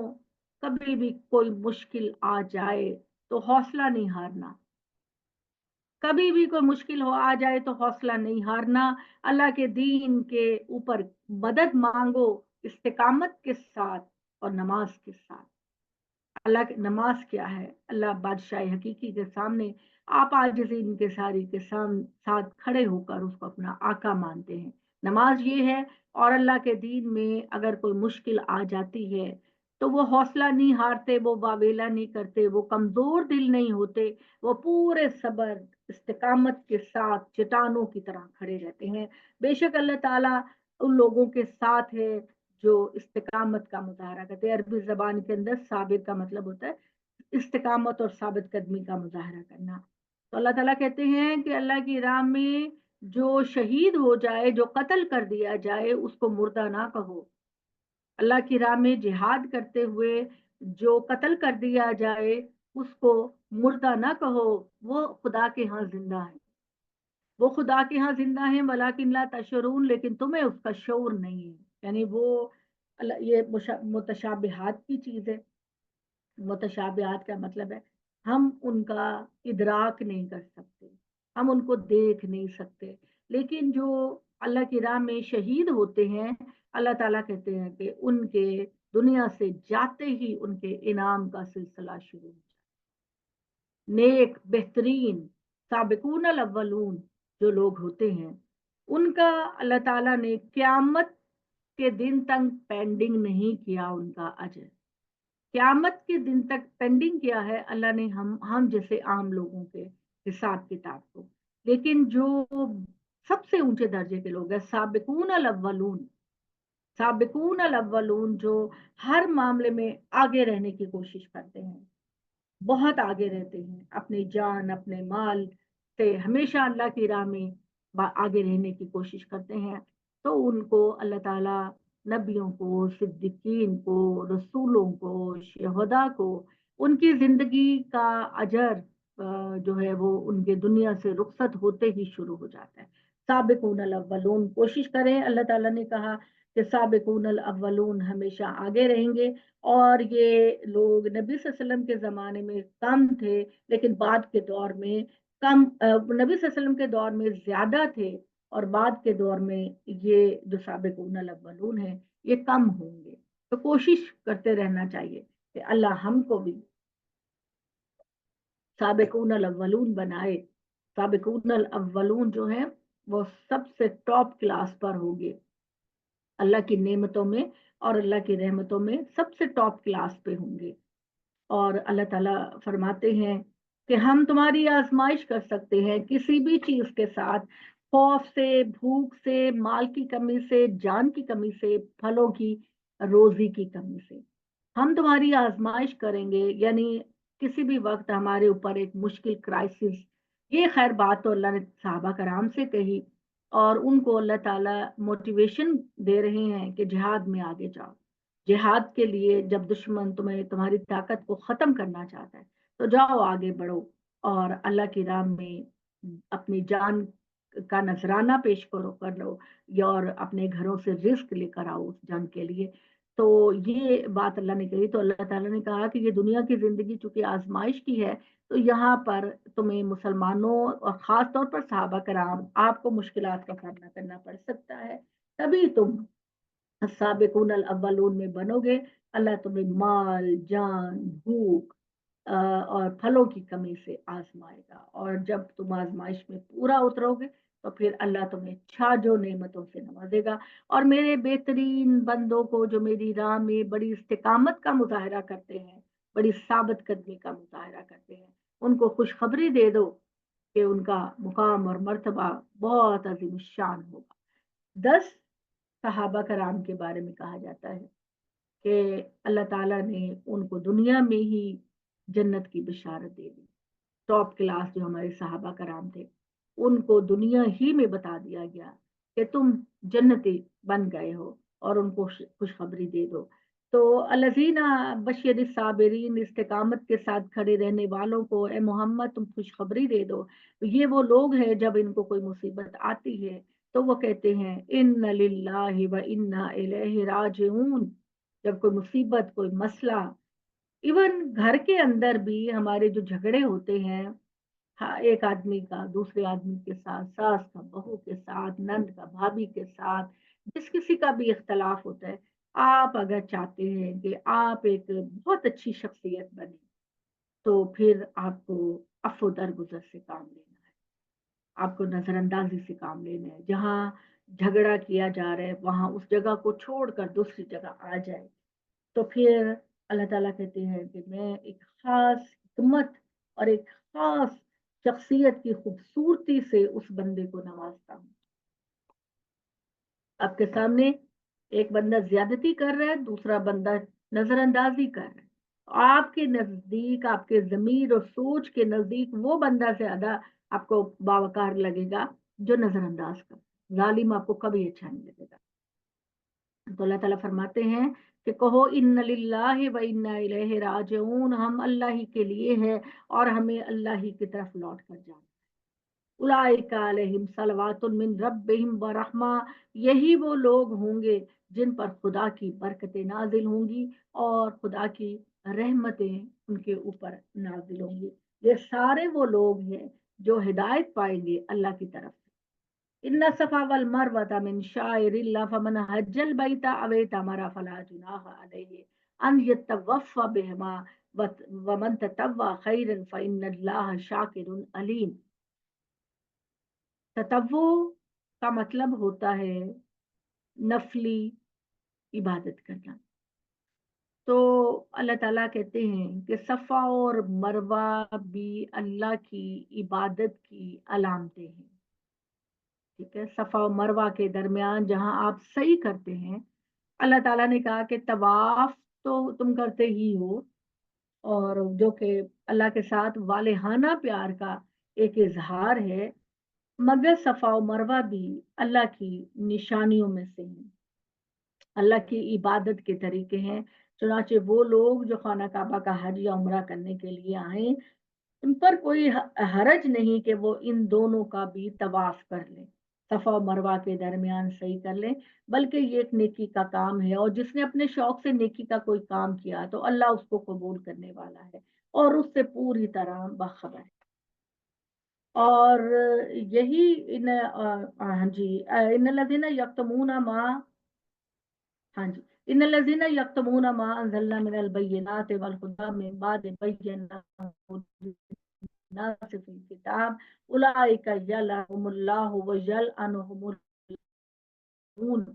कभी भी कोई मुश्किल आ जाए तो हौसला नहीं हारना, कभी भी कोई मुश्किल हो आ जाए तो हौसला नहीं हारना, अल्लाह के दीन के ऊपर मदद मांगो इस्तिकामत के साथ और नमाज के साथ। अल्लाह की नमाज क्या है? अल्लाह बादशाह हकीकी के सामने आप आजिज़ी के सारी के साथ खड़े होकर उसको अपना आका मानते हैं। नमाज ये है। और अल्लाह के दीन में अगर कोई मुश्किल आ जाती है तो वो हौसला नहीं हारते, वो वावेला नहीं करते, वो कमजोर दिल नहीं होते, वो पूरे सब्र इस्तिकामत के साथ चट्टानों की तरह खड़े रहते हैं। बेशक अल्लाह ताला उन लोगों के साथ है जो इस्तिकामत का मुजाहरा करते हैं। अरबी जबान के अंदर साबिर का मतलब होता है इस्तिकामत और साबित कदमी का मुजाहरा करना। तो अल्लाह ताला कहते हैं कि अल्लाह की राह में जो शहीद हो जाए, जो कत्ल कर दिया जाए, उसको मुर्दा ना कहो। अल्लाह की राह में जिहाद करते हुए जो कत्ल कर दिया जाए उसको मुर्दा ना कहो, वो खुदा के यहाँ जिंदा है। वो खुदा के यहाँ जिंदा है, वलाकिन ला तशरून, लेकिन तुम्हें उसका शऊर नहीं है। यानी वो ये मुतशाबिहात की चीज है। मुतशाबिहात का मतलब है हम उनका इदराक नहीं कर सकते, हम उनको देख नहीं सकते। लेकिन जो अल्लाह की राह में शहीद होते हैं, अल्लाह ताला कहते हैं कि उनके दुनिया से जाते ही उनके इनाम का सिलसिला शुरू हो जाए। नेक बेहतरीन साबिकून अल अव्वलून जो लोग होते हैं, उनका अल्लाह ताला ने क़यामत के दिन तक पेंडिंग नहीं किया उनका अजर। क़यामत के दिन तक पेंडिंग किया है अल्लाह ने हम जैसे आम लोगों के हिसाब किताब को। लेकिन जो सबसे ऊंचे दर्जे के लोग हैं, साबिकून अल अव्वलून, साबिकून अल अव्वलून जो हर मामले में आगे रहने की कोशिश करते हैं, बहुत आगे रहते हैं, अपनी जान अपने माल से हमेशा अल्लाह की राह में आगे रहने की कोशिश करते हैं। तो उनको अल्लाह ताला नबियों को, सिद्दीकीन को, रसूलों को, शहदा को उनकी जिंदगी का अजर जो है वो उनके दुनिया से रुखसत होते ही शुरू हो जाता है। साबिकून अल अव्वलून कोशिश करें, अल्लाह ताला ने कहा कि साबिकून अल अव्वलून हमेशा आगे रहेंगे। और ये लोग नबी सल्लल्लाहु अलैहि वसल्लम के ज़माने में कम थे, लेकिन बाद के दौर में कम नबी सल्लल्लाहु अलैहि वसल्लम के दौर में ज़्यादा थे, और बाद के दौर में ये जो साबिकून अल अव्वलून है ये कम होंगे। तो कोशिश करते रहना चाहिए कि अल्लाह हमको भी साबिकून अल अव्वलून बनाए। साबिकून अल अव्वलून जो है वो सबसे टॉप क्लास पर होंगे अल्लाह की नेमतों में, और अल्लाह की रहमतों में सबसे टॉप क्लास पे होंगे। और अल्लाह ताला फरमाते हैं कि हम तुम्हारी आजमाइश कर सकते हैं किसी भी चीज के साथ, खौफ से, भूख से, माल की कमी से, जान की कमी से, फलों की, रोजी की कमी से हम तुम्हारी आजमाइश करेंगे। यानी किसी भी वक्त हमारे ऊपर एक मुश्किल क्राइसिस, ये खैर बात तो अल्लाह ने सहाबा कराम से कही, और उनको अल्लाह ताला मोटिवेशन दे रहे हैं कि जिहाद में आगे जाओ। जिहाद के लिए जब दुश्मन तुम्हें तुम्हारी ताकत को खत्म करना चाहता है तो जाओ आगे बढ़ो, और अल्लाह की राह में अपनी जान का नजराना पेश करो कर लो, या और अपने घरों से रिस्क लेकर आओ उस जंग के लिए। तो ये बात अल्लाह ने कही। तो अल्लाह ताला ने कहा कि ये दुनिया की जिंदगी चूंकि आजमाइश की है, तो यहाँ पर तुम्हें मुसलमानों और खास तौर पर सहाबा कराम आपको मुश्किलात का सामना करना पड़ सकता है। तभी तुम साबिकून अल अव्वलून में बनोगे। अल्लाह तुम्हें माल, जान, भूख और फलों की कमी से आजमाएगा, और जब तुम आजमाइश में पूरा उतरोगे तो फिर अल्लाह तुम्हें छाजो नेमतों से नवाजेगा। और मेरे बेहतरीन बंदों को जो मेरी राह में बड़ी इस्तिकामत का मुजाहरा करते हैं, बड़ी साबित कदमी का मुजाहरा करते हैं, उनको खुशखबरी दे दो कि उनका मुकाम और मर्तबा बहुत अजीम शान होगा। 10 सहाबा कराम के बारे में कहा जाता है कि अल्लाह ताला ने उनको दुनिया में ही जन्नत की बिशारत दे दी। टॉप क्लास जो हमारे सहाबा कराम थे, उनको दुनिया ही में बता दिया गया कि तुम जन्नती बन गए हो, और उनको खुशखबरी दे दो। तो अल्लज़ीना बशीर साबिरीन, इस्तिकामत के साथ खड़े रहने वालों को ए मोहम्मद तुम खुशखबरी दे दो। तो ये वो लोग हैं जब इनको कोई मुसीबत आती है तो वो कहते हैं इन्ना लिल्लाहि व इन्ना इलैहि राजिऊन। जब कोई मुसीबत, कोई मसला, इवन घर के अंदर भी हमारे जो झगड़े होते हैं, हाँ, एक आदमी का दूसरे आदमी के साथ, सास का बहू के साथ, नंद का भाभी के साथ, जिस किसी का भी इख्तलाफ होता है, आप अगर चाहते हैं कि आप एक बहुत अच्छी शख्सियत बने, तो फिर आपको अफ़्व दरगुज़र से काम लेना है, आपको नज़रअंदाज़ी से काम लेना है। जहाँ झगड़ा किया जा रहा है, वहाँ उस जगह को छोड़कर दूसरी जगह आ जाए। तो फिर अल्लाह ताला कहते हैं कि मैं एक ख़ास हिकमत और एक ख़ास शख्सियत की खूबसूरती से उस बंदे को नवाज़ता हूँ। आपके सामने एक बंदा ज़्यादती कर रहा है, दूसरा बंदा नज़रअंदाज़ी कर रहा है। आपके नज़दीक, आपके ज़मीर और सोच के नज़दीक वो बंदा ज़्यादा आपको बावकार लगेगा जो नज़रअंदाज़ कर, ज़ालिम आपको कभी अच्छा नहीं लगेगा। तो अल्लाह ताला फरमाते हैं कि कहो इन्ना लिल्लाहि व इन्ना इलैहि राजिऊन, हम अल्लाह ही के लिए है और हमें अल्लाह ही की तरफ लौट कर जाना। उलाइका अलैहिम सलवातुन मिन रब्बिहिम व रहमा, यही वो लोग होंगे जिन पर खुदा की बरकतें नाजिल होंगी और खुदा की रहमतें उनके ऊपर नाजिल होंगी। ये सारे वो लोग हैं जो हिदायत पाएंगे अल्लाह की तरफ से। इन्ना सफा वल मरवता मिन शाइरिल्लाह फमन हज्जल बैता अव तमरा फला जुनाह अलैहि अन यतवफ़ा बिहिमा वमन ततव्वा खैरन फइन्नल्लाह शाकिरुन अलीम। ततव्वु का मतलब होता है नफली इबादत करना। तो अल्लाह ताला कहते हैं कि सफ़ा और मरवा भी अल्लाह की इबादत की अलामतें हैं। ठीक है, सफ़ा और मरवा के दरमियान जहाँ आप सही करते हैं, अल्लाह ताला ने कहा कि तवाफ तो तुम करते ही हो, और जो कि अल्लाह के साथ वालेहाना प्यार का एक इजहार है, मगर सफ़ा और मरवा भी अल्लाह की निशानियों में से हैं, अल्लाह की इबादत के तरीके हैं। चुनाचे वो लोग जो खाना काबा का हज या उम्रा करने के लिए आए, उन पर कोई हरज नहीं कि वो इन दोनों का भी तवाफ कर लें, सफ़ा और मरवा के दरमियान सही कर लें, बल्कि ये एक नेकी का काम है, और जिसने अपने शौक से नेकी का कोई काम किया तो अल्लाह उसको कबूल करने वाला है और उससे पूरी तरह बाखबर है। और यही हाँ जी, इन लज़ीना यक्तमूना मा, हाँ जी, इन लज़ीना यक्तमूना मा अंज़लना मिनल बय्यिनाति वल हुदा मिन बाद बय्यनाहु लिन्नासि फ़िल किताब उलाइका यलअनुहुमुल्लाहु व यलअनुहुमुल लाऊन।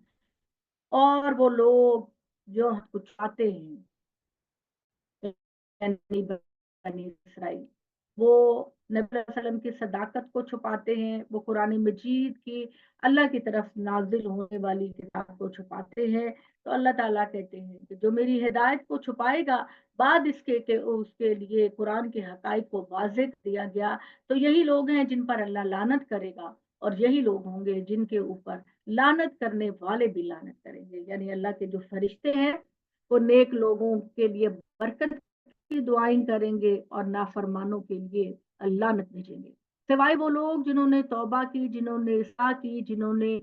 और वो लोग जो कुछ आते हैं, यानी बनी इसराइल, वो नबी वसल्लम की सदाकत को छुपाते हैं, वो कुरान मजीद की अल्लाह की तरफ नाजिल होने वाली किताब को छुपाते हैं। तो अल्लाह ताला कहते हैं कि जो मेरी हिदायत को छुपाएगा, बाद इसके कि उसके लिए कुरान के हकाइक को वाज़ेह दिया गया, तो यही लोग हैं जिन पर अल्लाह लानत करेगा, और यही लोग होंगे जिनके ऊपर लानत करने वाले भी लानत करेंगे। यानी अल्लाह के जो फरिश्ते हैं, वो नेक लोगों के लिए बरकत की दुआएं करेंगे और नाफरमानों के लिए लानत भेजेंगे। सिवाय वो लोग जिन्होंने तौबा की, जिन्होंने इस्लाह की, जिन्होंने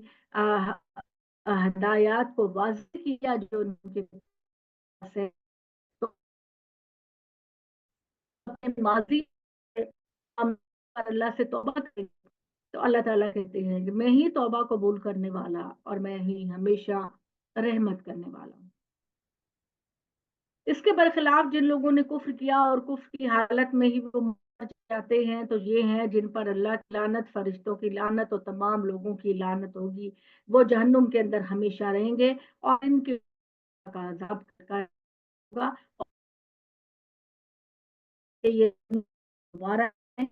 हदायत को वाज़ेह किया जो उनके पास है, तो अपने माजी हम पर अल्लाह से तौबा करेंगे, तो अल्लाह ताला कहते हैं कि मैं ही तौबा कबूल करने वाला और मैं ही हमेशा रहमत करने वाला हूँ। इसके बरखिलाफ जिन लोगों ने कुफ्र किया और कुफ्र की हालत में ही वो मर जाते हैं, तो ये हैं जिन पर अल्लाह की लानत, फरिश्तों की लानत और तमाम लोगों की लानत होगी। वो जहन्नुम के अंदर हमेशा रहेंगे और इनके का अज़ाब होगा, और ये दोबारा है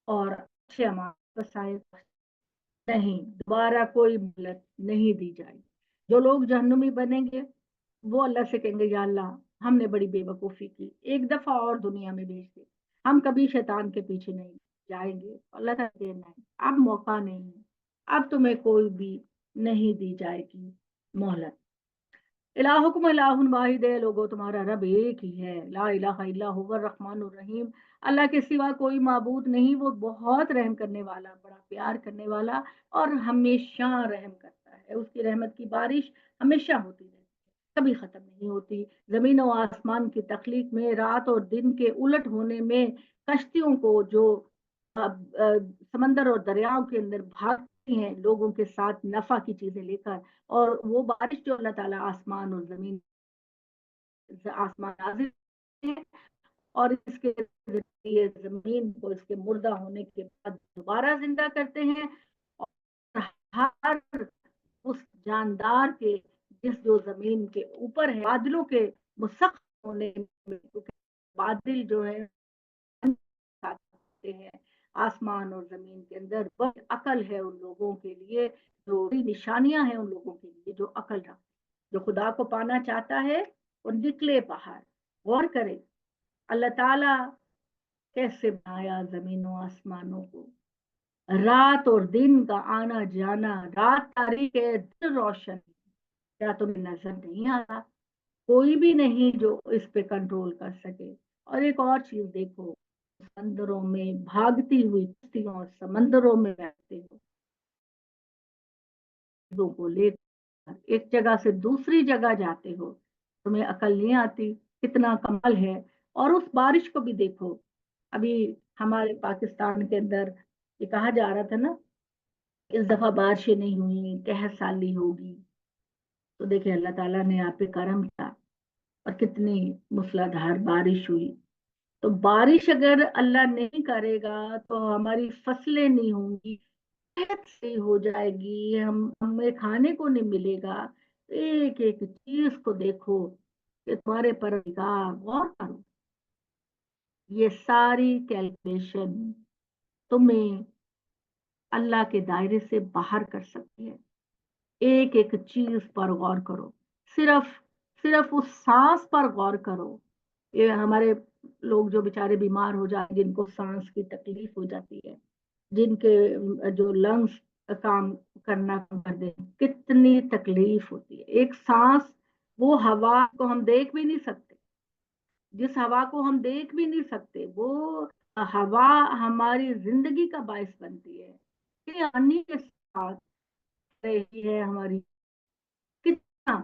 और अच्छे अमाल का शायद नहीं, दोबारा कोई मोहलत नहीं दी जाएगी। जो लोग जहन्नुमी बनेंगे, वो अल्लाह से कहेंगे, या अल्लाह, हमने बड़ी बेवकूफ़ी की, एक दफ़ा और दुनिया में भेज दे, हम कभी शैतान के पीछे नहीं जाएंगे। अल्लाह का कहना है, अब मौका नहीं है, अब तुम्हें कोई भी नहीं दी जाएगी मोहलत। इलाहुकुम इलाहुन वाहिद है, लोगो तुम्हारा रब एक ही है, ला इलाहा इल्ला हुवर रहमानुर रहीम, अल्लाह के सिवा कोई माबूद नहीं, वो बहुत रहम करने वाला, बड़ा प्यार करने वाला और हमेशा रहम करता है। उसकी रहमत की बारिश हमेशा होती रहती है, कभी खत्म नहीं होती। जमीन और आसमान की तख्लीक में, रात और दिन के उलट होने में, कश्तियों को जो سمندر اور دریاؤں کے اندر بھاگتی ہیں لوگوں کے ساتھ نفع کی چیزیں لے کر، اور وہ بارش جو اللہ تعالیٰ آسمان اور زمین نازل ہے، اور اس کے ذریعے زمین کو اس کے مردہ ہونے کے بعد دوبارہ زندہ کرتے ہیں، اور ہر اس جاندار کے جس جو زمین کے اوپر ہے بادلوں کے مسخر ہونے میں، بادل جو ہے ہیں آسمان اور زمین کے اندر، بہت عقل ہے ان لوگوں کے لیے، جو نشانیاں ہیں ان لوگوں کے لیے جو عقل رکھتے، جو خدا کو پانا چاہتا ہے وہ نکلے باہر، غور کرے اللہ تعالیٰ کیسے بنایا زمین و آسمانوں کو، رات اور دن کا آنا جانا، رات تاریک ہے دن روشن، کیا تمہیں نظر نہیں آ رہا؟ کوئی بھی نہیں جو اس پہ کنٹرول کر سکے۔ اور ایک اور چیز دیکھو، سمندروں میں بھاگتی ہوئی کشتیوں اور سمندروں میں رہتے ہو چیزوں کو لے کر ایک جگہ سے دوسری جگہ جاتے ہو، تمہیں عقل نہیں آتی؟ کتنا کمال ہے۔ اور اس بارش کو بھی دیکھو، ابھی ہمارے پاکستان کے اندر یہ کہا جا رہا تھا نا اس دفعہ بارشیں نہیں ہوئی، قحط سالی ہوگی، تو دیکھیں اللہ تعالیٰ نے آپ پہ کرم کیا اور کتنی موسلادھار بارش ہوئی۔ تو بارش اگر اللہ نہیں کرے گا تو ہماری فصلیں نہیں ہوں گی، صحت صحیح ہو جائے گی، ہمیں کھانے کو نہیں ملے گا۔ ایک ایک چیز کو دیکھو کہ تمہارے پروردگار، غور کرو، یہ ساری کیلکولیشن تمہیں اللہ کے دائرے سے باہر کر سکتی ہے۔ ایک ایک چیز پر غور کرو، صرف اس سانس پر غور کرو۔ یہ ہمارے لوگ جو بیچارے بیمار ہو جاتے، جن کو سانس کی تکلیف ہو جاتی ہے، جن کے جو لنگس کام کرنا کر دیں، کتنی تکلیف ہوتی ہے۔ ایک سانس، وہ ہوا کو ہم دیکھ بھی نہیں سکتے، جس ہوا کو ہم دیکھ بھی نہیں سکتے، وہ ہوا ہماری زندگی کا باعث بنتی ہے، کہ پانی کے ساتھ رہی ہے ہماری، کتنا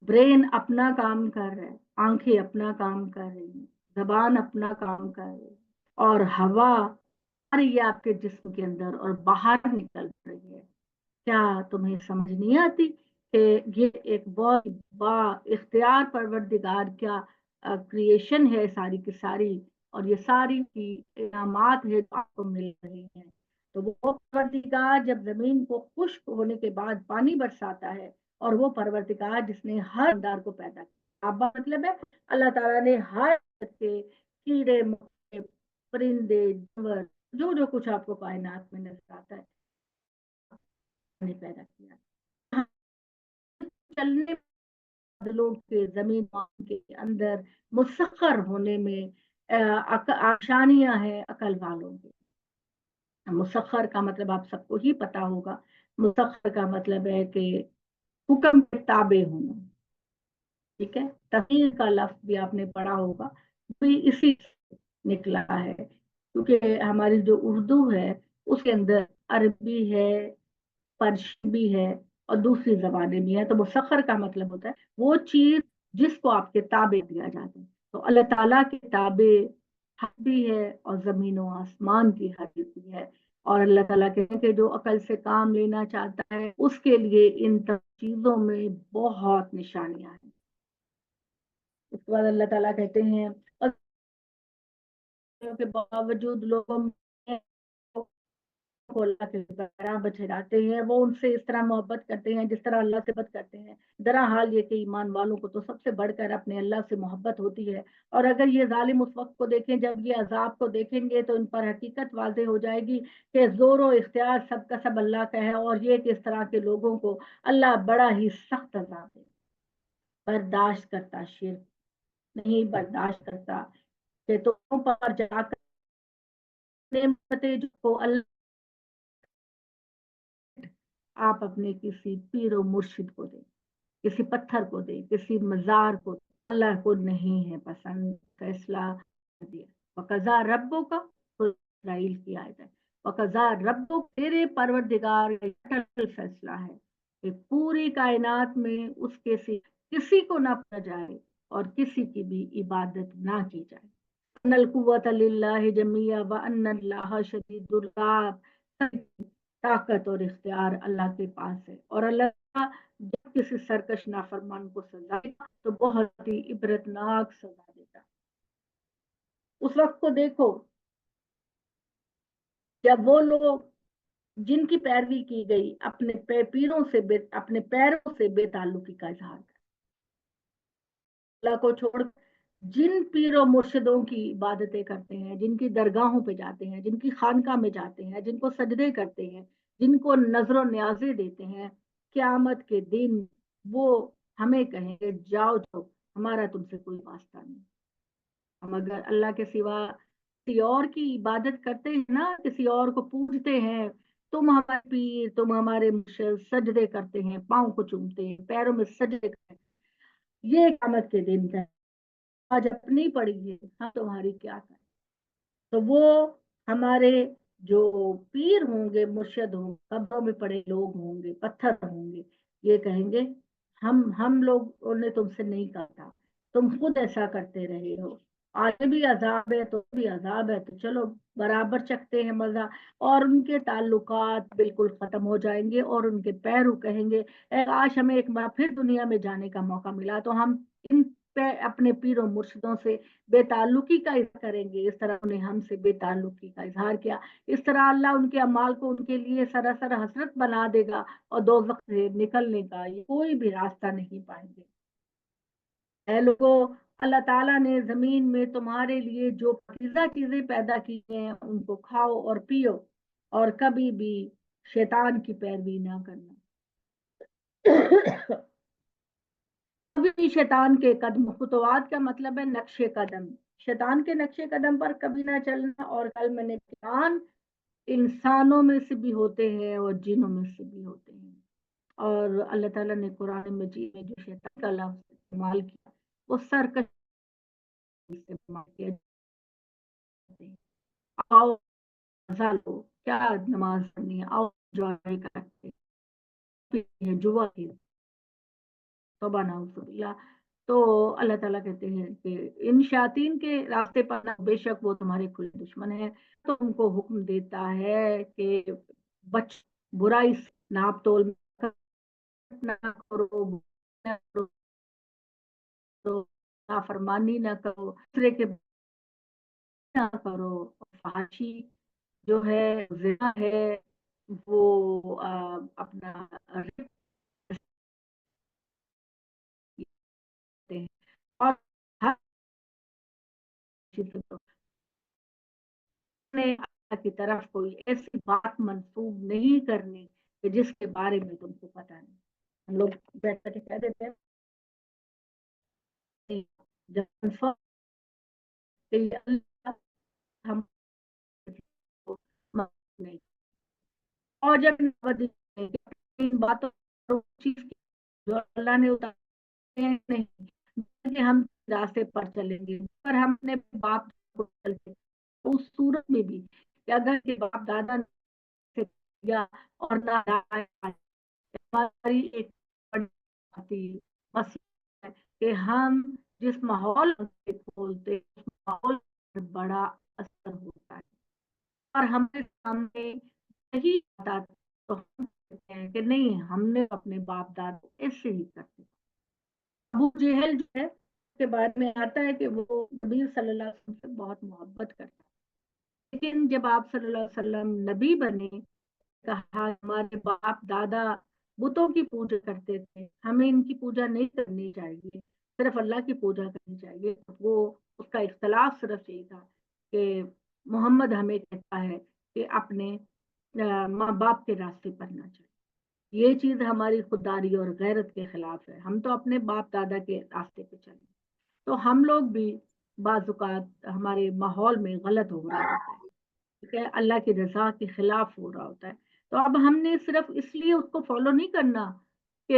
برین اپنا کام کر رہا ہے، آنکھیں اپنا کام کر رہی ہیں، زبان اپنا کام کر رہی ہے، اور ہوا آ رہی ہے آپ کے جسم کے اندر اور باہر نکل رہی ہے۔ کیا تمہیں سمجھ نہیں آتی کہ یہ ایک بہت با اختیار پروردگار کیا کریشن ہے ساری کی ساری، اور یہ ساری کی انعامات ہے جو آپ کو مل رہی ہیں۔ تو وہ پروردگار جب زمین کو خشک ہونے کے بعد پانی برساتا ہے، اور وہ پروردگار جس نے ہر اندار کو پیدا کیا، اب مطلب ہے اللہ تعالیٰ نے ہر کے کیڑے مکوڑے، پرندے، جانور، جو جو کچھ آپ کو کائنات میں نظر آتا ہے نے پیدا کیا۔ چلنے بادلوں کے زمین کے اندر مسخر ہونے میں آشانیاں ہیں عقل والوں کے۔ مسخر کا مطلب آپ سب کو ہی پتا ہوگا، مسخر کا مطلب ہے کہ حکم کے تابع ہونا، ٹھیک ہے؟ تخیر کا لفظ بھی آپ نے پڑھا ہوگا، بھی اسی سے نکلا ہے، کیونکہ ہماری جو اردو ہے اس کے اندر عربی ہے، پرشی بھی ہے، اور دوسری زبانیں بھی ہیں۔ تو مسخر کا مطلب ہوتا ہے وہ چیز جس کو آپ کے تابع دیا جاتا ہے۔ تو اللہ تعالیٰ کے تابع حق بھی ہے اور زمین و آسمان کی حق بھی ہے، اور اللہ تعالیٰ کہتے ہیں کہ جو عقل سے کام لینا چاہتا ہے اس کے لیے ان چیزوں میں بہت نشانیاں ہیں۔ اس کے بعد اللہ تعالیٰ کہتے ہیں کے باوجود لوگوں میں کو اللہ کے طرح بچھڑاتے ہیں، وہ ان سے اس طرح محبت کرتے ہیں جس طرح اللہ سے محبت کرتے ہیں۔ درا حال یہ کہ ایمان والوں کو تو سب سے بڑھ کر اپنے اللہ سے محبت ہوتی ہے، اور اگر یہ ظالم اس وقت کو دیکھیں جب یہ عذاب کو دیکھیں گے تو ان پر حقیقت واضح ہو جائے گی کہ زور و اختیار سب کا سب اللہ کا ہے، اور یہ کہ اس طرح کے لوگوں کو اللہ بڑا ہی سخت عذاب ہے، برداشت کرتا، شرک نہیں برداشت کرتا، کہ تم پر جا کر نعمتیں جو کو اللہ آپ اپنے کسی پیر و مرشد کو دیں، کسی پتھر کو دیں، کسی مزار کو دیں، اللہ کو نہیں ہے پسند، فیصلہ دیا۔ وقضا ربوں کا تو اسرائیل کی آیت ہے، وقضا ربوں تیرے پروردگار کا فیصلہ ہے کہ پوری کائنات میں اس کے سے کسی کو نہ پڑا جائے اور کسی کی بھی عبادت نہ کی جائے۔ अन्नल कुव्वत लिल्लाहि जमीआ व अन्नल्लाह शदीदुल इक़ाब, ताकत और इख्तियार अल्लाह के पास है। और अल्लाह जब किसी सरकश नाफरमान को सजा देगा तो बहुत ही इबरतनाक सजा देगा। उस वक्त को देखो जब वो लोग जिनकी पैरवी की गई अपने पीरों से अपने पैरों से बेताल्लुकी का इजहार कर, अल्लाह को छोड़ जिन पीरों मुर्शिदों की इबादतें करते हैं, जिनकी दरगाहों पे जाते हैं, जिनकी खानका में जाते हैं, जिनको सजदे करते हैं, जिनको नजरो न्याजे देते हैं, क़यामत के दिन वो हमें कहेंगे जाओ जाओ, हमारा तुमसे कोई वास्ता नहीं। हम अगर अल्लाह के सिवा किसी और की इबादत करते हैं ना, किसी और को पूजते हैं, तुम हमारे पीर, तुम हमारे मुर्शिद, सजदे करते हैं, पाँव को चूमते हैं, पैरों में सजदे करते हैं, ये क़यामत के दिन है, आज अपनी पड़ी है, हम तुम्हारी क्या करें। तो वो हमारे जो पीर होंगे, मुर्शिद होंगे, कब्रों में पड़े लोग होंगे, पत्थर होंगे, ये कहेंगे हम लोगों ने तुमसे नहीं कहा था, तुम खुद ऐसा करते रहे हो, आगे भी अजाब है तो भी अजाब है, तो चलो बराबर चखते हैं मजा। और उनके ताल्लुकात बिल्कुल खत्म हो जाएंगे और उनके पैरू कहेंगे काश हमें एक बार फिर दुनिया में जाने का मौका मिला तो हम इन अपने पीरों मुर्शिदों से बेताल्लुकी का इज़हार करेंगे, इस तरह उन्हें हमसे बेताल्लुकी का इजहार किया। इस तरह अल्लाह उनके अमाल को उनके लिए सरासर हसरत बना देगा और दोज़ख से निकलने का ये कोई भी रास्ता नहीं पाएंगे। ऐ लोगों, अल्लाह ताला ने जमीन में तुम्हारे लिए जो पाकीज़ा चीजें पैदा की हैं उनको खाओ और पियो और कभी भी शैतान की पैरवी ना करना। कभी भी शैतान के कदम, खुतवात का मतलब है नक्शे कदम, शैतान के नक्शे कदम पर कभी ना चलना। और कल मैंने इम्तिहान इंसानों में से भी होते हैं और जिनों में से भी होते हैं। और अल्लाह ताला ने कुरान मजीद में जो शैतान का लफ्ज़ इस्तेमाल किया वो सरकश इस्तेमाल किया जाते हैं। आओ मजा लो, क्या नमाज पढ़नी है, आओ एंजॉय करते हैं, जुआ खेल, तौबा नाउज़ुबिल्लाह। तो अल्लाह ताला कहते हैं कि इन शायातीन के रास्ते पर ना, बेशक वो तुम्हारे खुले दुश्मन है, तो उनको हुक्म देता है कि बच, बुराई से नाप तोल ना करो, ना करो, नाफरमानी ना करो, दूसरे के ना करो। फहाशी जो है, ज़िना है, वो अपना रिप करते हैं। और हर चीज़ को अपने अल्लाह की तरफ कोई ऐसी बात मंसूब नहीं करनी कि जिसके बारे में तुमको पता नहीं। हम लोग बैठ के कह देते हैं नहीं, जब confirm कि ये अल्लाह हम नहीं, और जब इन बातों चीज जो अल्लाह ने उतारे हैं नहीं कि हम रास्ते पर चलेंगे, पर हम अपने बाप को चलते उस सूरत में भी कि अगर के बाप दादा से किया और ना हमारी एक बड़ी मसला है कि हम जिस माहौल में बोलते उस माहौल पर बड़ा असर होता है और हमारे सामने यही आता तो हम कहते हैं कि नहीं, हमने अपने बाप दादा ऐसे ही करते। अबू जहल जो है के बारे में आता है कि वो नबी सल्लल्लाहु अलैहि वसल्लम से बहुत मोहब्बत करता है, लेकिन जब आप सल्लल्लाहु अलैहि वसल्लम नबी बने, कहा हमारे बाप दादा बुतों की पूजा करते थे, हमें इनकी पूजा नहीं करनी चाहिए, सिर्फ अल्लाह की पूजा करनी चाहिए। वो उसका इख्तलाफ सिर्फ यही था कि मोहम्मद हमें कहता है कि अपने माँ बाप के रास्ते पर ना चले, ये चीज हमारी खुददारी और गैरत के खिलाफ है, हम तो अपने बाप दादा के रास्ते पे चलें। तो हम लोग भी बाजुकात हमारे माहौल में गलत हो रहा होता है, ठीक है, अल्लाह की रजा के खिलाफ हो रहा होता है। तो अब हमने सिर्फ इसलिए उसको फॉलो नहीं करना कि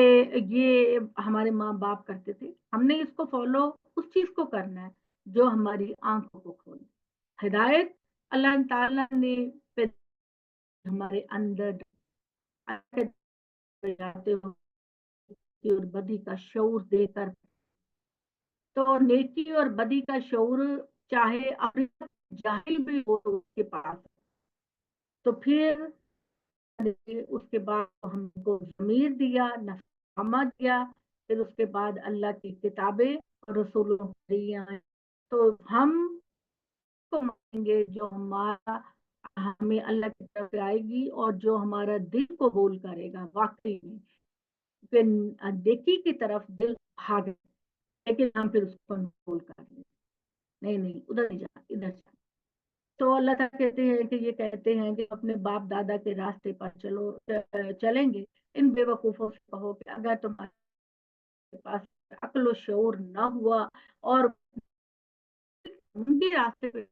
ये हमारे माँ बाप करते थे, हमने इसको फॉलो उस चीज को करना है जो हमारी आंखों को खोले। हिदायत अल्लाह ताला ने हमारे अंदर जाते हो और बदी का शऊर देकर, तो नेकी और बदी का शऊर چاہے اپنے جاہل بھی ہو تو اس کے پاس. تو پھر اس کے بعد ہم کو ضمیر دیا، نفسامہ دیا، پھر اس کے بعد اللہ کی کتابیں اور رسولوں کی ہیں. تو ہم کو مانیں گے جو ہمارا ہمیں اللہ کی طرف سے آئے گی اور جو ہمارا دل قبول کرے گا واقعی میں. پھر دیکھی کی طرف دل بھاگ، لیکن ہم پھر اس کو قبول کر لیں. نہیں ادھر نہیں جانا، ادھر جانا. تو اللہ تعالیٰ کہتے ہیں کہ یہ کہتے ہیں کہ اپنے باپ دادا کے راستے پر چلیں گے. ان بے وقوفوں سے کہو کہ اگر تمہارے پاس عقل و شعور نہ ہوا اور ان کے راستے پہ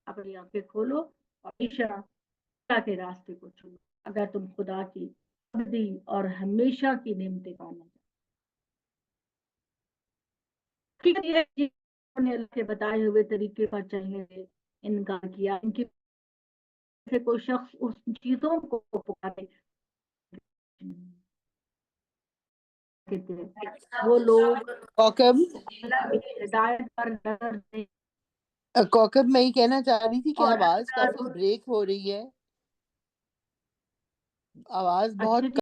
اپنی آنکھیں کھولو اور عشاء کے راستے کو چنو اگر تم خدا کی ابدی اور ہمیشہ کی نعمتیں پانا چاہتے. اللہ کے بتائے ہوئے طریقے پر چلنے سے انکار کیا. ان کی سے کوئی شخص اس چیزوں کو پکارے وہ لوگ کوکب اللہ کی ہدایت پر نظر نہیں. کوکب میں یہ کہنا چاہ رہی تھی کہ اور آواز کافی بریک ہو رہی ہے، آواز بہت اچھا جی